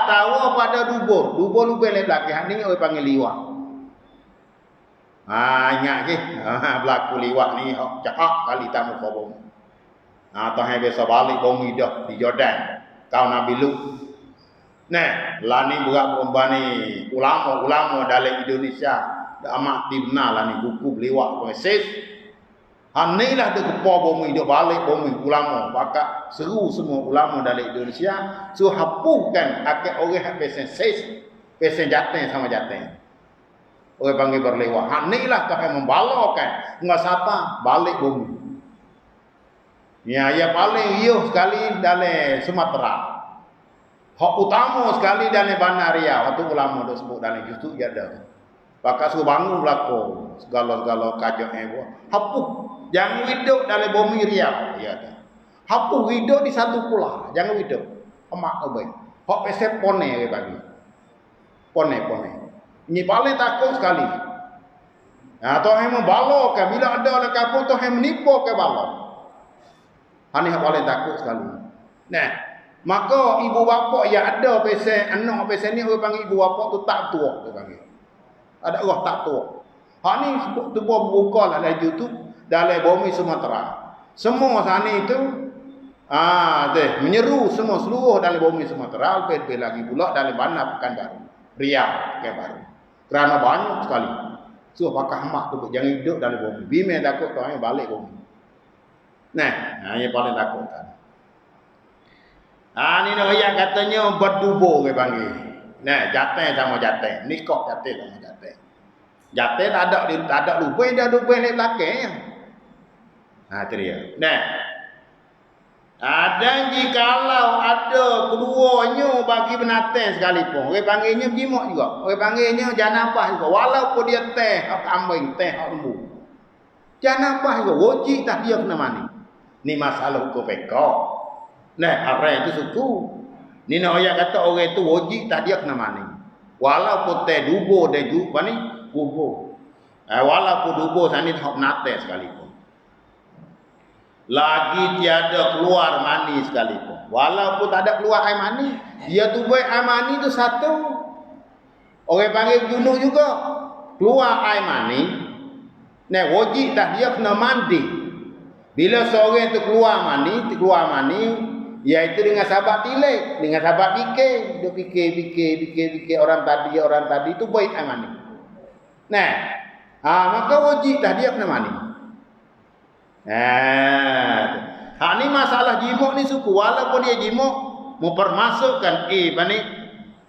[SPEAKER 1] Tahu pada dubur. Dubur lubang lek belakang ni orang panggil liwat. Ingat ke? Berlaku liwat ni cakap kali tamu kobong. Tuhan biasa balik bumi dah di Jordan. Tahun Nabi Lut. Nah, lani buat pembani ulama dalam Indonesia dah amat benar lani buku beliwak proses. Hanilah de kepo bumi dak balik bumi ulama, bakak seru semua ulama dalam Indonesia so hapuskan akak orang hak pesen jateng sama jateng. Orang panggil berlewat. Hanilah kau yang membalakan enggak siapa balik bumi. Ya paling riuh sekali dalam Sumatera. Hak utama sekali dalam Bandar Riau waktu ulama dah sebut dalam YouTube dia ada. Bakal suruh bangun belako segala-segala kajak hapus. Jangan hidup dalam bumi Riau dia ada. Hapus hidup di satu pulau. Jangan hidup. Emak baik. Hak pesep pone dia bagi. Pone. Ini paling takut sekali. Tuhan membalakan bila ada orang kampung Tuhan menipu ke bala. Ini paling takut sekali. Nah, maka ibu bapa yang ada pesen anak pesen ni orang panggil ibu bapa tu tak tua dia panggil. Ada orang tak tua. Ni tu buka lah dalam YouTube dalam bumi Sumatera. Semua sana itu menyeru semua seluruh dalam bumi Sumatera lebih lagi pula dalam Bandar Pekanbaru. Riau Pekanbaru. Kerana banyak sekali. So pakah mak tu jangan hidup dalam bumi. Bime takut kau balik bumi. Nah, yang paling takut kan. Ni nak yang katanya berdubur ke panggil. Nah, jateng sama jateng. Nikah jateng sama jateng. Jateng tak ada lubang dia lubang di belakang. Tu dia. Nah. Dan jikalau ada keduanya bagi binatang sekalipun, orang panggilnya berjimat juga. Orang panggilnya janabah juga. Walaupun dia teh kambing, teh lembu. Janabah juga wajib tak dia kena mandi. Ni masalah hukum fiqh. Nah, orang itu suku. Ni nak ayat kata orang itu wajib tak dia kena mandi. Walaupun teh dubur dia juga ni kubur. Walaupun dubur sana tak nate sekalipun. Lagi tiada keluar mani sekalipun. Walaupun tak ada keluar air mani, dia tu buat air mani tu satu. Orang panggil junub juga. Keluar air mani. Nah, wajib tak dia kena mandi. Bila seorang tu keluar mani, iaitu dengan sahabat tilik, dengan sahabat fikir, dia fikir orang tadi tu baik air mani. Nah, maka wajib tak dia kena mani. Ni masalah jimuk ni suku. Walaupun dia jimuk mempermasukkan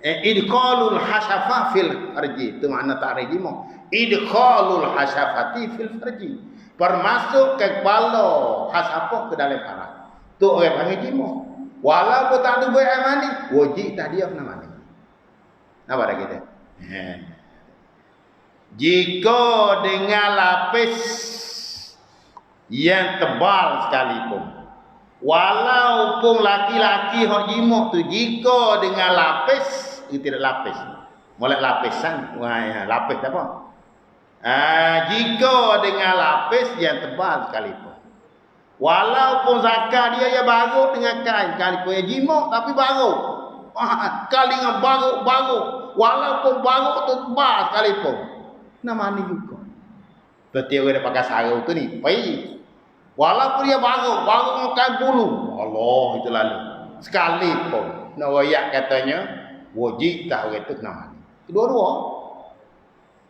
[SPEAKER 1] idkhalul hasyafah fil farji. Itu makna ta'rif jimuk. Idkhalul hasyafati fil farji. Permasuk kepala hasyafah ke dalam faraj. Tu orang panggil jimuk. Walaupun tak ada buat air mandi, wajib tak dia kena mandi. Apa dah kita? Jika dengan lapis yang tebal sekalipun, walaupun laki-laki hok jimuk tu jika dengan lapis, itu tidak lapis, molek lapisan, lapis apa? Jika dengan lapis yang tebal sekalipun. Walaupun zakar dia baru dengan kain sekalipun yang jimak tapi baru. Kali dengan baru. Walaupun baru tu tebal sekalipun. Nama ni juga. Berarti orang dia pakai sarung tu ni. Baik. Walaupun dia baru makan bulu. Allah itu lalu. Sekalipun. Nawayak katanya. Wajib tak orang tu kena mati. Kedua-dua.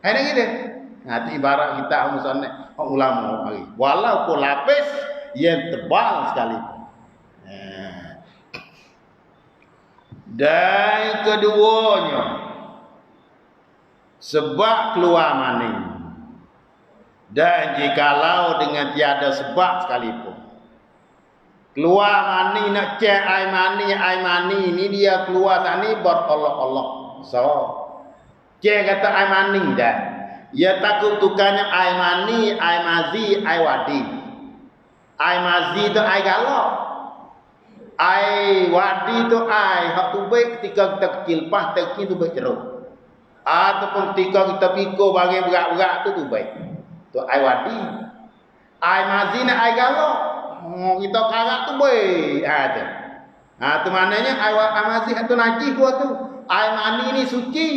[SPEAKER 1] Ada gitu. Nah, itu ibarat kita ulama hari. Walaupun lapis yang tebal sekali. Dan keduanya sebab keluar mani. Dan jikalau dengan tiada sebab sekalipun keluar mani nak cek air mani ni dia keluar tani berolok-olok. So, cek kata air mani dah. Ia takut tukarnya air mani, air mazi, air wadi. Air mazi tu air galak. Air wadi tu air hak tubik ketika kita kecil pas terkini tubik jeruk. Ataupun ketika kita pikul bagai berat-berat tu tubik. Tu air wadi. Air mazi ni air galak. Kita karak tubik. Tu. Tu maknanya air mazi tu najis gua tu. Air mani ni suci.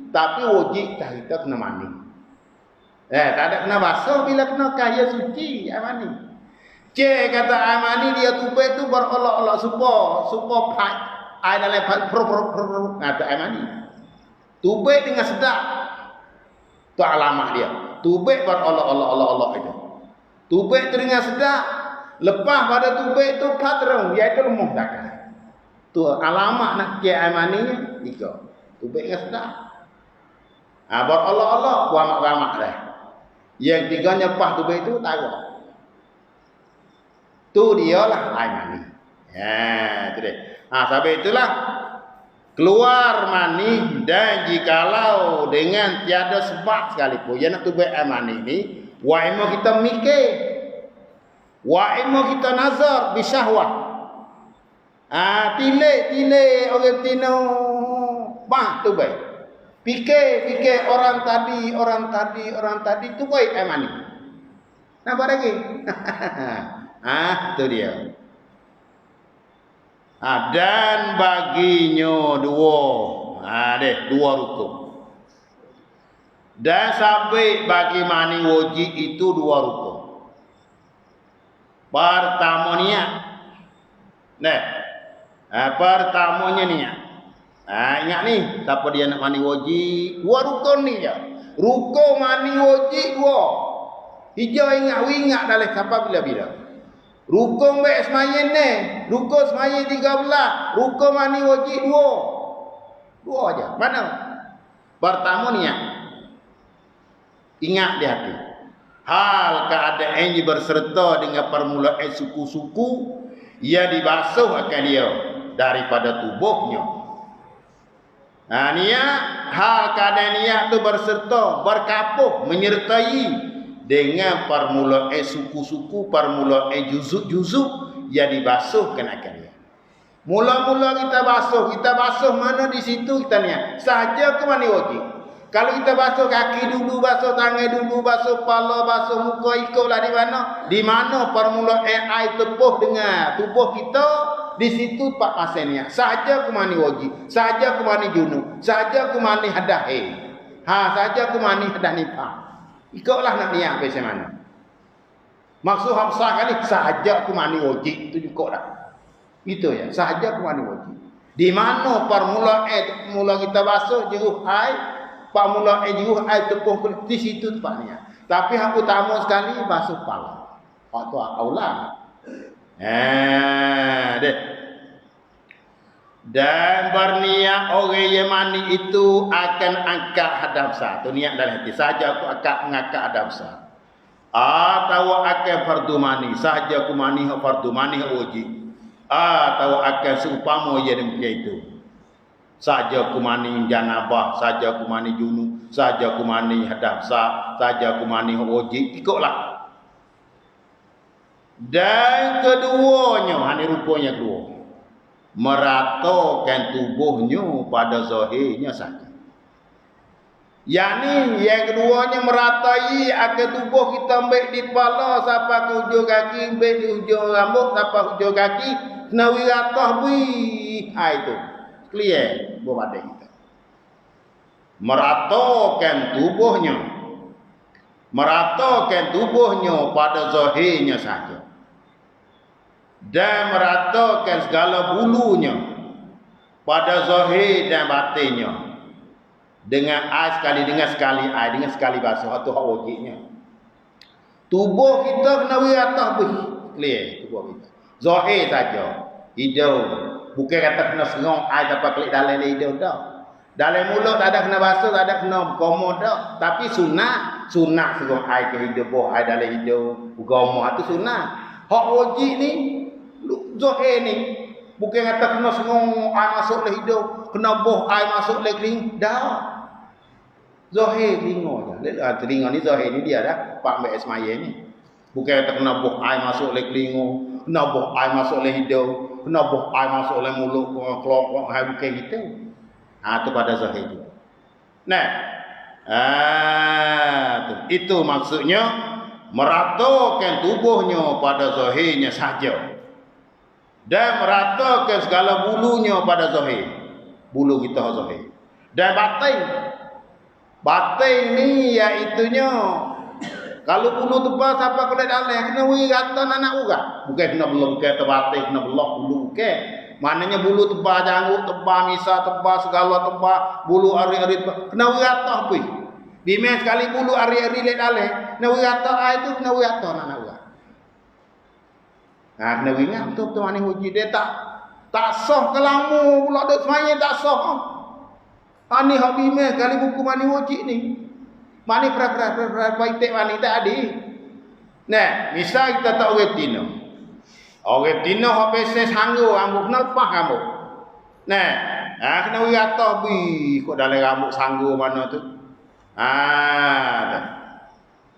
[SPEAKER 1] Tapi wajib dah kita kena mani. Tak ada kena basuh bila kena kaya suci air mani. Cek kata air mani dia tubik tu berolok-olok supaya pat air dalam pat kata air mani. Tubik dengan sedap. Tu alamat dia. Tubik berolok-olok itu. Tubik tu dengan sedap. Lepas pada tubik tu patrong iaitu lemah takkan. Tu alamat nak cek air mani tiga. Tubik dengan sedap. Berolok-olok ramak-ramak dah. Yang tiganya lepas tubik itu taruh. Tu dia lah air mani. Itu dia. Sampai itulah keluar mani dan jikalau dengan tiada sebab sekalipun yang nak tubik air mani ni, wa'imah kita mikir. Wa'imah kita nazar bisyahwah. Tilik orang tino bah tubik. Fikir orang tadi tu baik air mani. Nampak lagi? Itu dia. Dan baginya dua rukun. Dan sampai bagi mani wajib itu dua rukun. Pertama niat. Pertamanya niat. Ingat ni, siapa dia nak mani wajib? Dua rukun ni je. Rukun mani wajib dua. Hijau ingat dalam siapa bila-bila. Rukun baik semayan ni. Rukun semayan 13. Rukun mani wajib dua. Dua je. Mana? Pertama niat. Ingat di hati. Hal keadaan ini berserta dengan permulaan suku-suku. Ia dibasuh akan dia daripada tubuhnya. Niat, hal keadaan niat itu berserta, berkapuh, menyertai dengan permulaan suku-suku, permulaan juzuk-juzuk yang dibasuhkan akan dia. Mula-mula kita basuh mana di situ kita niat. Sahaja ke mana wajib. Kalau kita basuh kaki dulu, basuh tangan dulu, basuh kepala, basuh muka, ikutlah di mana? Di mana permulaan air tepuh dengan tubuh kita. Di situ pak pasenya saja ke mani wajib, saja ke mani junub, saja ke mani hadah saja ke mani hadah nifah. Ikutlah nak niat macam mana. Maksud hafsah kali saja ke mani wajib itu cukup dah. Itu ya, saja ke mani wajib. Di mana permulaan mula kita basuh jeruh air, permulaan jeruh air tepuh di situ tempat niat. Tapi yang utama sekali basuh kepala. Waktu aulah. Dan berniat orang yang mani itu akan angkat hadap sah. Itu niat dalam hati. Saja aku akan mengangkat hadap sah. Atau akan fardu mani. Saja aku mani fardu mani wajib. Atau akan seumpama ia demikian itu. Saja aku mani janabah. Saja aku mani junub. Saja aku mani hadap sah. Saja aku mani wajib. Ikutlah. Dan keduanya, ini rupanya kedua, meratakan tubuhnya pada zahirnya saja. Yang ni yang keduanya meratai akan tubuh kita ambil di kepala sampai ke hujung kaki, ambil di hujung rambut sampai hujung kaki, kena wiratah bui. Itu clear buat badan kita. Meratakan tubuhnya. Meratakan tubuhnya pada zahirnya saja. Dan meratakan segala bulunya pada zahir dan batinnya. Dengan air sekali, dengan sekali basuh. Itu hak wajibnya. Tubuh kita kena wiratah bui. Clear tubuh kita. Zahir saja. Hidung. Bukan kata kena serong air dapat klik dalam hidung dah. Dalam mulut tak ada kena basuh, tak ada kena gomoh dah. Tapi sunat serong air ke hidung, buah air dalam hidung, gomoh itu sunat. Hak wajib ni, zahir ni. Bukan kata kena serong air masuk ke hidung, kena buah air masuk ke telinga. Dah. Zahir telinga je. Telinga ni zahir ni dia dah. Pak Mbak Ismail ni. Bukan kata kena buah air masuk ke telinga, kena buah air masuk ke hidung, kena buah air masuk ke mulut, keluar air bukan gitu. Itu pada zahir itu. Nah, itu maksudnya meratakan tubuhnya pada zahirnya saja. Dan meratakan segala bulunya pada zahir. Bulu kita zahir. Dan batin. Batin ni iaitunya kalau bulu tebal sampai ke dalam kena wirata anak urat. Bukan kena belum ke batin, kena belok bulu ke. Maknanya bulu tebal janggut, tebal misal, tebal segala tebal, bulu ari-ari tebal. Kena wirata apa? Bimen sekali bulu ari-ari lek dalam, kena wirata itu kena wirata anak urat. Kena ingat betul-betul mana uji dia tak sah kelamu pula duk semaya tak sah. Ani hak bimen sekali buku mani uji ni. Mani pra baitek mani tak ada. Nah, misal kita tak orang Tino. Orang Tino hak biasa sanggup rambut kena lepas rambut. Nah, kena wirata bi kok dalam rambut sanggup mana tu.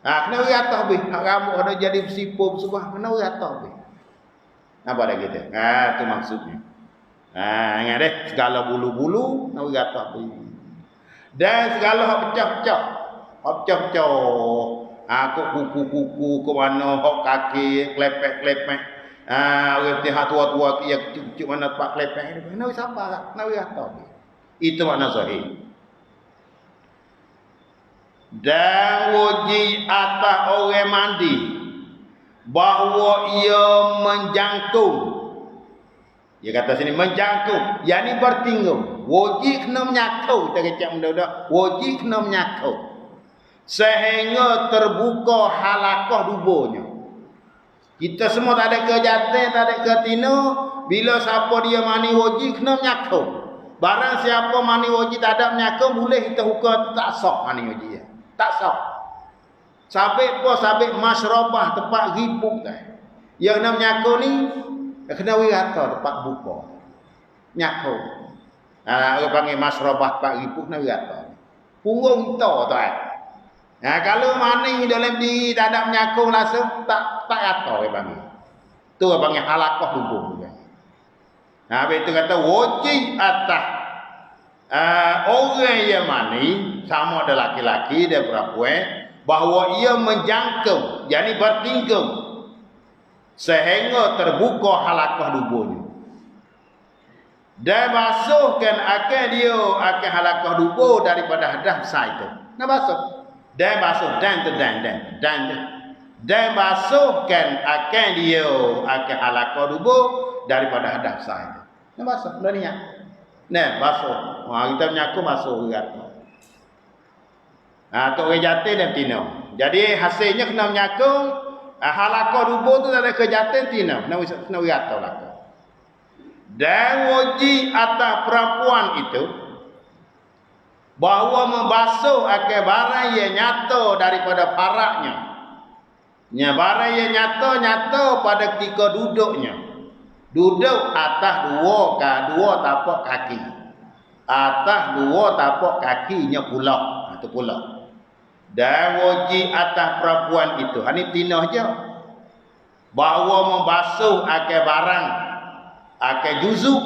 [SPEAKER 1] Kena wirata bi. Hak rambut ada jadi bersipur semua kena wirata bi. Apa dah kita? Tu maksudnya. Ingat deh, segala bulu-bulu kena wirata bi. Dan segala hak pecah-pecah. Hak pecah-pecah. Kok kuku-kuku ke mana, hak kaki, klepek-klepek. Orang hak tua-tua yang cucuk mana tempat klepek ni. Kena siapa lah? Kena wirata. Itu makna zahir. Dan wajib atas orang mandi bahawa ia menjangkung. Dia kata sini menjangkung. Yang ni bertinggung. Wajib kena menyakau. Kita kecap benda-benda. Wajib kena menyakau. Sehingga terbuka halakah duburnya. Kita semua tak ada kejahatan, tak ada ketina. Bila siapa dia mani wajib kena menyakau. Barang siapa mani wajib tak ada menyakau, boleh kita hukum tak sah mani wajib. Tak sah. Sabit pun sabit masyrabah tempat ribuk dah. Yang nak menyakau ni kena wirata tempat buka. Nyakau. Orang panggil masyrabah tempat ribuk kena wirata. Purung kita tuan. Kalau mani dalam diri tak ada menyakau langsung tak rata orang panggil. Tu orang panggil halakah tubuh. Habis tu kata wajib atas orang yang mani sama ada laki-laki dan perempuan bahawa ia menjangkau, yakni bertinggung sehingga terbuka halakah tubuhnya. Dan basuhkan akan dia akan halakah tubuh daripada hadas besar itu. Nak basuh. Dan basuh dan basuhkan akan dia akan halakah tubuh daripada hadas besar itu. Nak basuh, dah niat. Nah, basuh. Kita menyaku basuh berat. Tok orang jatuh dan tina. Jadi hasilnya kena menyakung halakah tubuh tu tak ada kejahatan tina. Kena wirata lakah. Dan wajib atas perempuan itu bahawa membasuh akan barang yang nyata daripada paraknya. Barang yang nyata pada ketika duduknya. Duduk atas dua tapak kaki. Atas dua tapak kakinya pula. Itu pula. Dan wajib atas perempuan itu. Ini tina saja. Bahawa membasuh akan barang. Akan juzuk.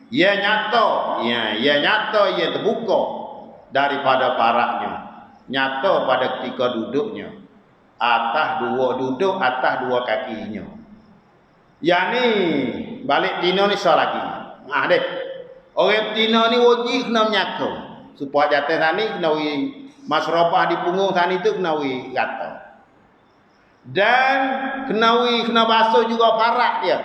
[SPEAKER 1] Ia nyata. Ia nyata, ia terbuka. daripada faraknya. Nyata pada ketika duduknya. Atas dua kakinya. Yang ni balik tina ni sah lagi. Deh. Orang tina ni wajib kena menyakau. Supaya jatuh tani kena masrafah di punggung tani tu kena rata. Dan kena basuh juga farak dia.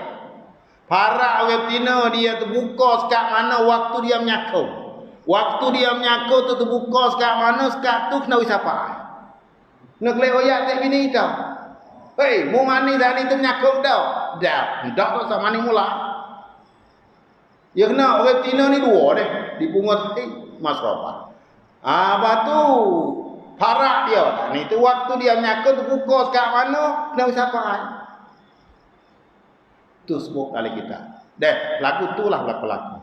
[SPEAKER 1] Farak orang tina dia terbuka sekat mana waktu dia menyakau. Waktu dia menyakau tu terbuka sekat mana sekat tu kena siapa. Nak kelih oyak tak bini tau. Hei, mu mani tadi tu menyakau tau. Dah, tak sama mani mula. Ya kena orang tina ni dua deh. Di punggung masrafah. Batu farak dia. Ni tu waktu dia menyakau terbuka sekat mana kena siapa. Tu sebut kali kita. Deh, lagu tu lah lagu.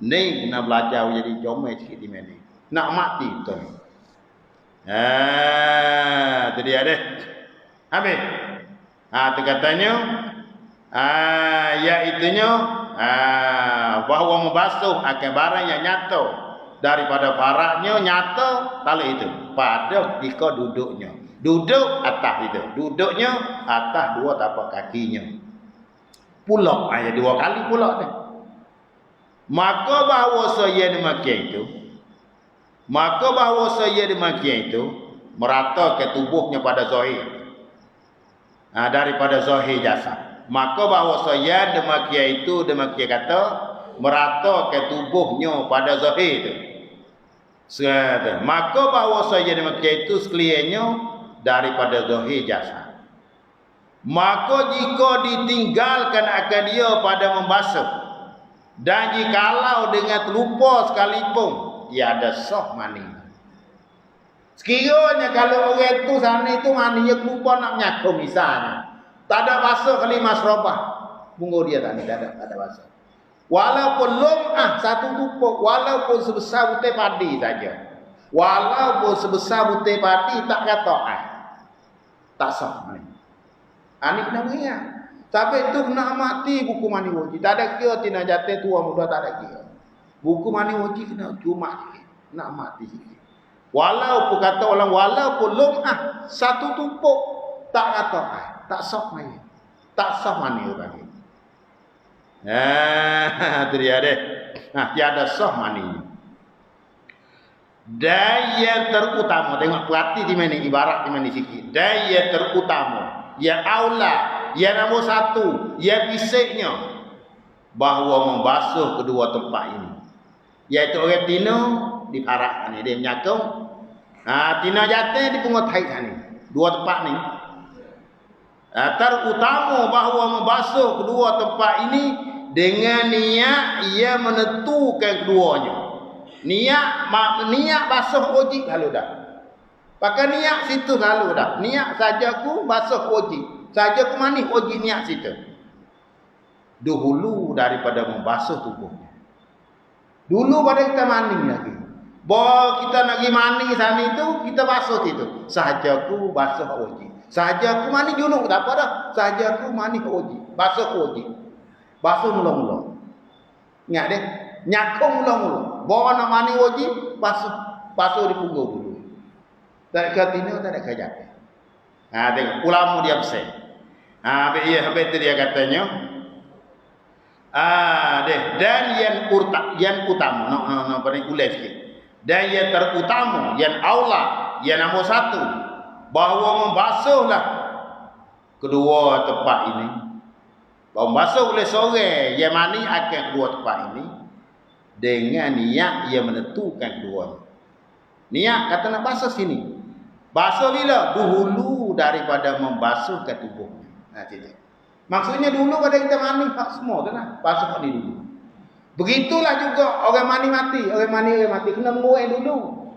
[SPEAKER 1] Ni kena belajar jadi jomel sikit di mana. Nak mati tu. Tu dia deh. Habis. Tu katanya iaitunya bahawa membasuh akan barang yang nyata daripada faraknya nyata kalau itu pada ketika duduknya. Duduk atas itu. Duduknya atas dua tapak kakinya. Pulak dua kali pulak ni. Maka bahawa saya demikian itu merata ke tubuhnya pada zahir. Daripada zahir jasad. Maka bahawa saya demikian kata merata ke tubuhnya pada zahir itu. Maka bahawa saya demikian itu sekaliannya daripada zahir jasad. Maka jika ditinggalkan akan dia pada membasuh dan jikalau dengan terlupa sekalipun dia ada sah mani. Sekiranya kalau orang tu sana itu maninya terlupa nak menyakau misalnya. Tak ada basuh kali masrabah. Munggu dia tak ada basuh. Walaupun lum'ah satu tupuk, walaupun sebesar butir padi saja. Walaupun sebesar butir padi tak kata tak sah mani. Ini kena ingat. Sampai tu kena mati buku mani wajib. Tak ada kira tina jatuh tua muda tak ada kira. Buku mani wajib kena cuma sikit. Nak mati sikit. Walaupun kata orang walaupun lum'ah satu tupuk tak kata tak sah mani. Tak sah mani orang ini. Itu dia deh. Tiada sah mani. Dan yang terutama tengok perhati di mana ibarat di mana sikit. Dan yang terutama yang aula, yang nombor satu, yang bisiknya bahawa membasuh kedua tempat ini. Iaitu orang tina di farak ni dia menyakau. Tina jatuh di pungut haid ni. Dua tempat ni. Terutama bahawa membasuh kedua tempat ini dengan niat ia menentukan keduanya. Niat basuh wajib kalau dah. Pakai niat situ lalu dah. Niat saja ku basuh wajib. Saja ku mani wajib niat situ. Dahulu daripada membasuh tubuhnya. Dulu pada kita mani lagi. Bahawa kita nak pergi mani sana itu, kita basuh situ. Saja ku basuh wajib. Saja ku mani junub tak apa dah. Saja ku mani wajib. Basuh wajib. Basuh mula-mula. Ingat deh. Nyakung mula-mula. Bahawa nak mani wajib, basuh di punggung dulu. Tak ada tina, tak ada kerja. Tengok ulama dia besar. Habis tu dia katanya. Dan yang utama, paling ulas sikit. Dan yang terutama, yang aula, yang nombor satu, bahawa membasuhlah kedua tempat ini. Bahawa membasuh oleh seorang yang mani akan kedua tempat ini dengan niat ia menentukan keduanya. Niat kata nak basuh sini. Basuh bila? Dahulu daripada membasuh ke tubuhnya. Maksudnya dulu pada kita mani semua tu lah. Basuh ni dulu. Begitulah juga orang mani mati. Orang mati kena menguai dulu.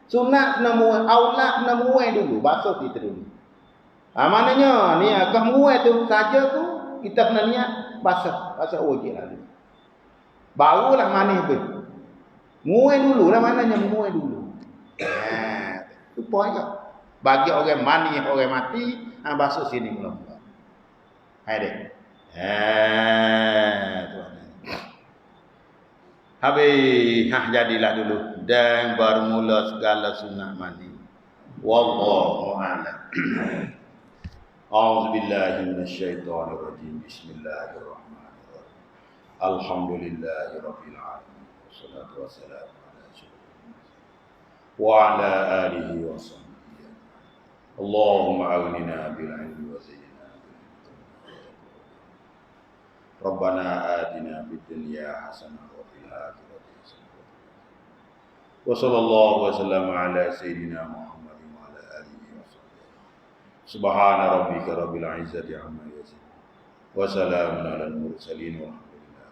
[SPEAKER 1] Sunat kena menguai. Aula kena menguai dulu. Basuh kita dulu. Maknanya ni akan menguai tu saja tu kita kena niat basuh. Basuh wajib lah dulu. Barulah mani tu. Menguai dulu lah maknanya menguai dulu. Itu poin je. Bagi orang mani, orang mati, basuh sini mula-mula. Hai dek. Habis, jadilah dulu. dan bermula segala sunat mandi. Wallahu a'lam. A'udzu billahi minasyaitonir rajim. Bismillahirrahmanirrahim. Alhamdulillahirabbil alamin. Wassalatu wassalamu ala asyrofil wa ala alihi wa sahbihi. Allahumma aghnina bil ilmi wa zayyinna bil hikmati. Rabbana atina fid dunya hasanah wa fil akhirati hasanah. Wa sallallahu wa sallama ala sayyidina Muhammadin wa ala alihi wa sahbihi. Subhana rabbika rabbil izzati amma yasifun. Wa salamun alal mursalin walhamdulillah.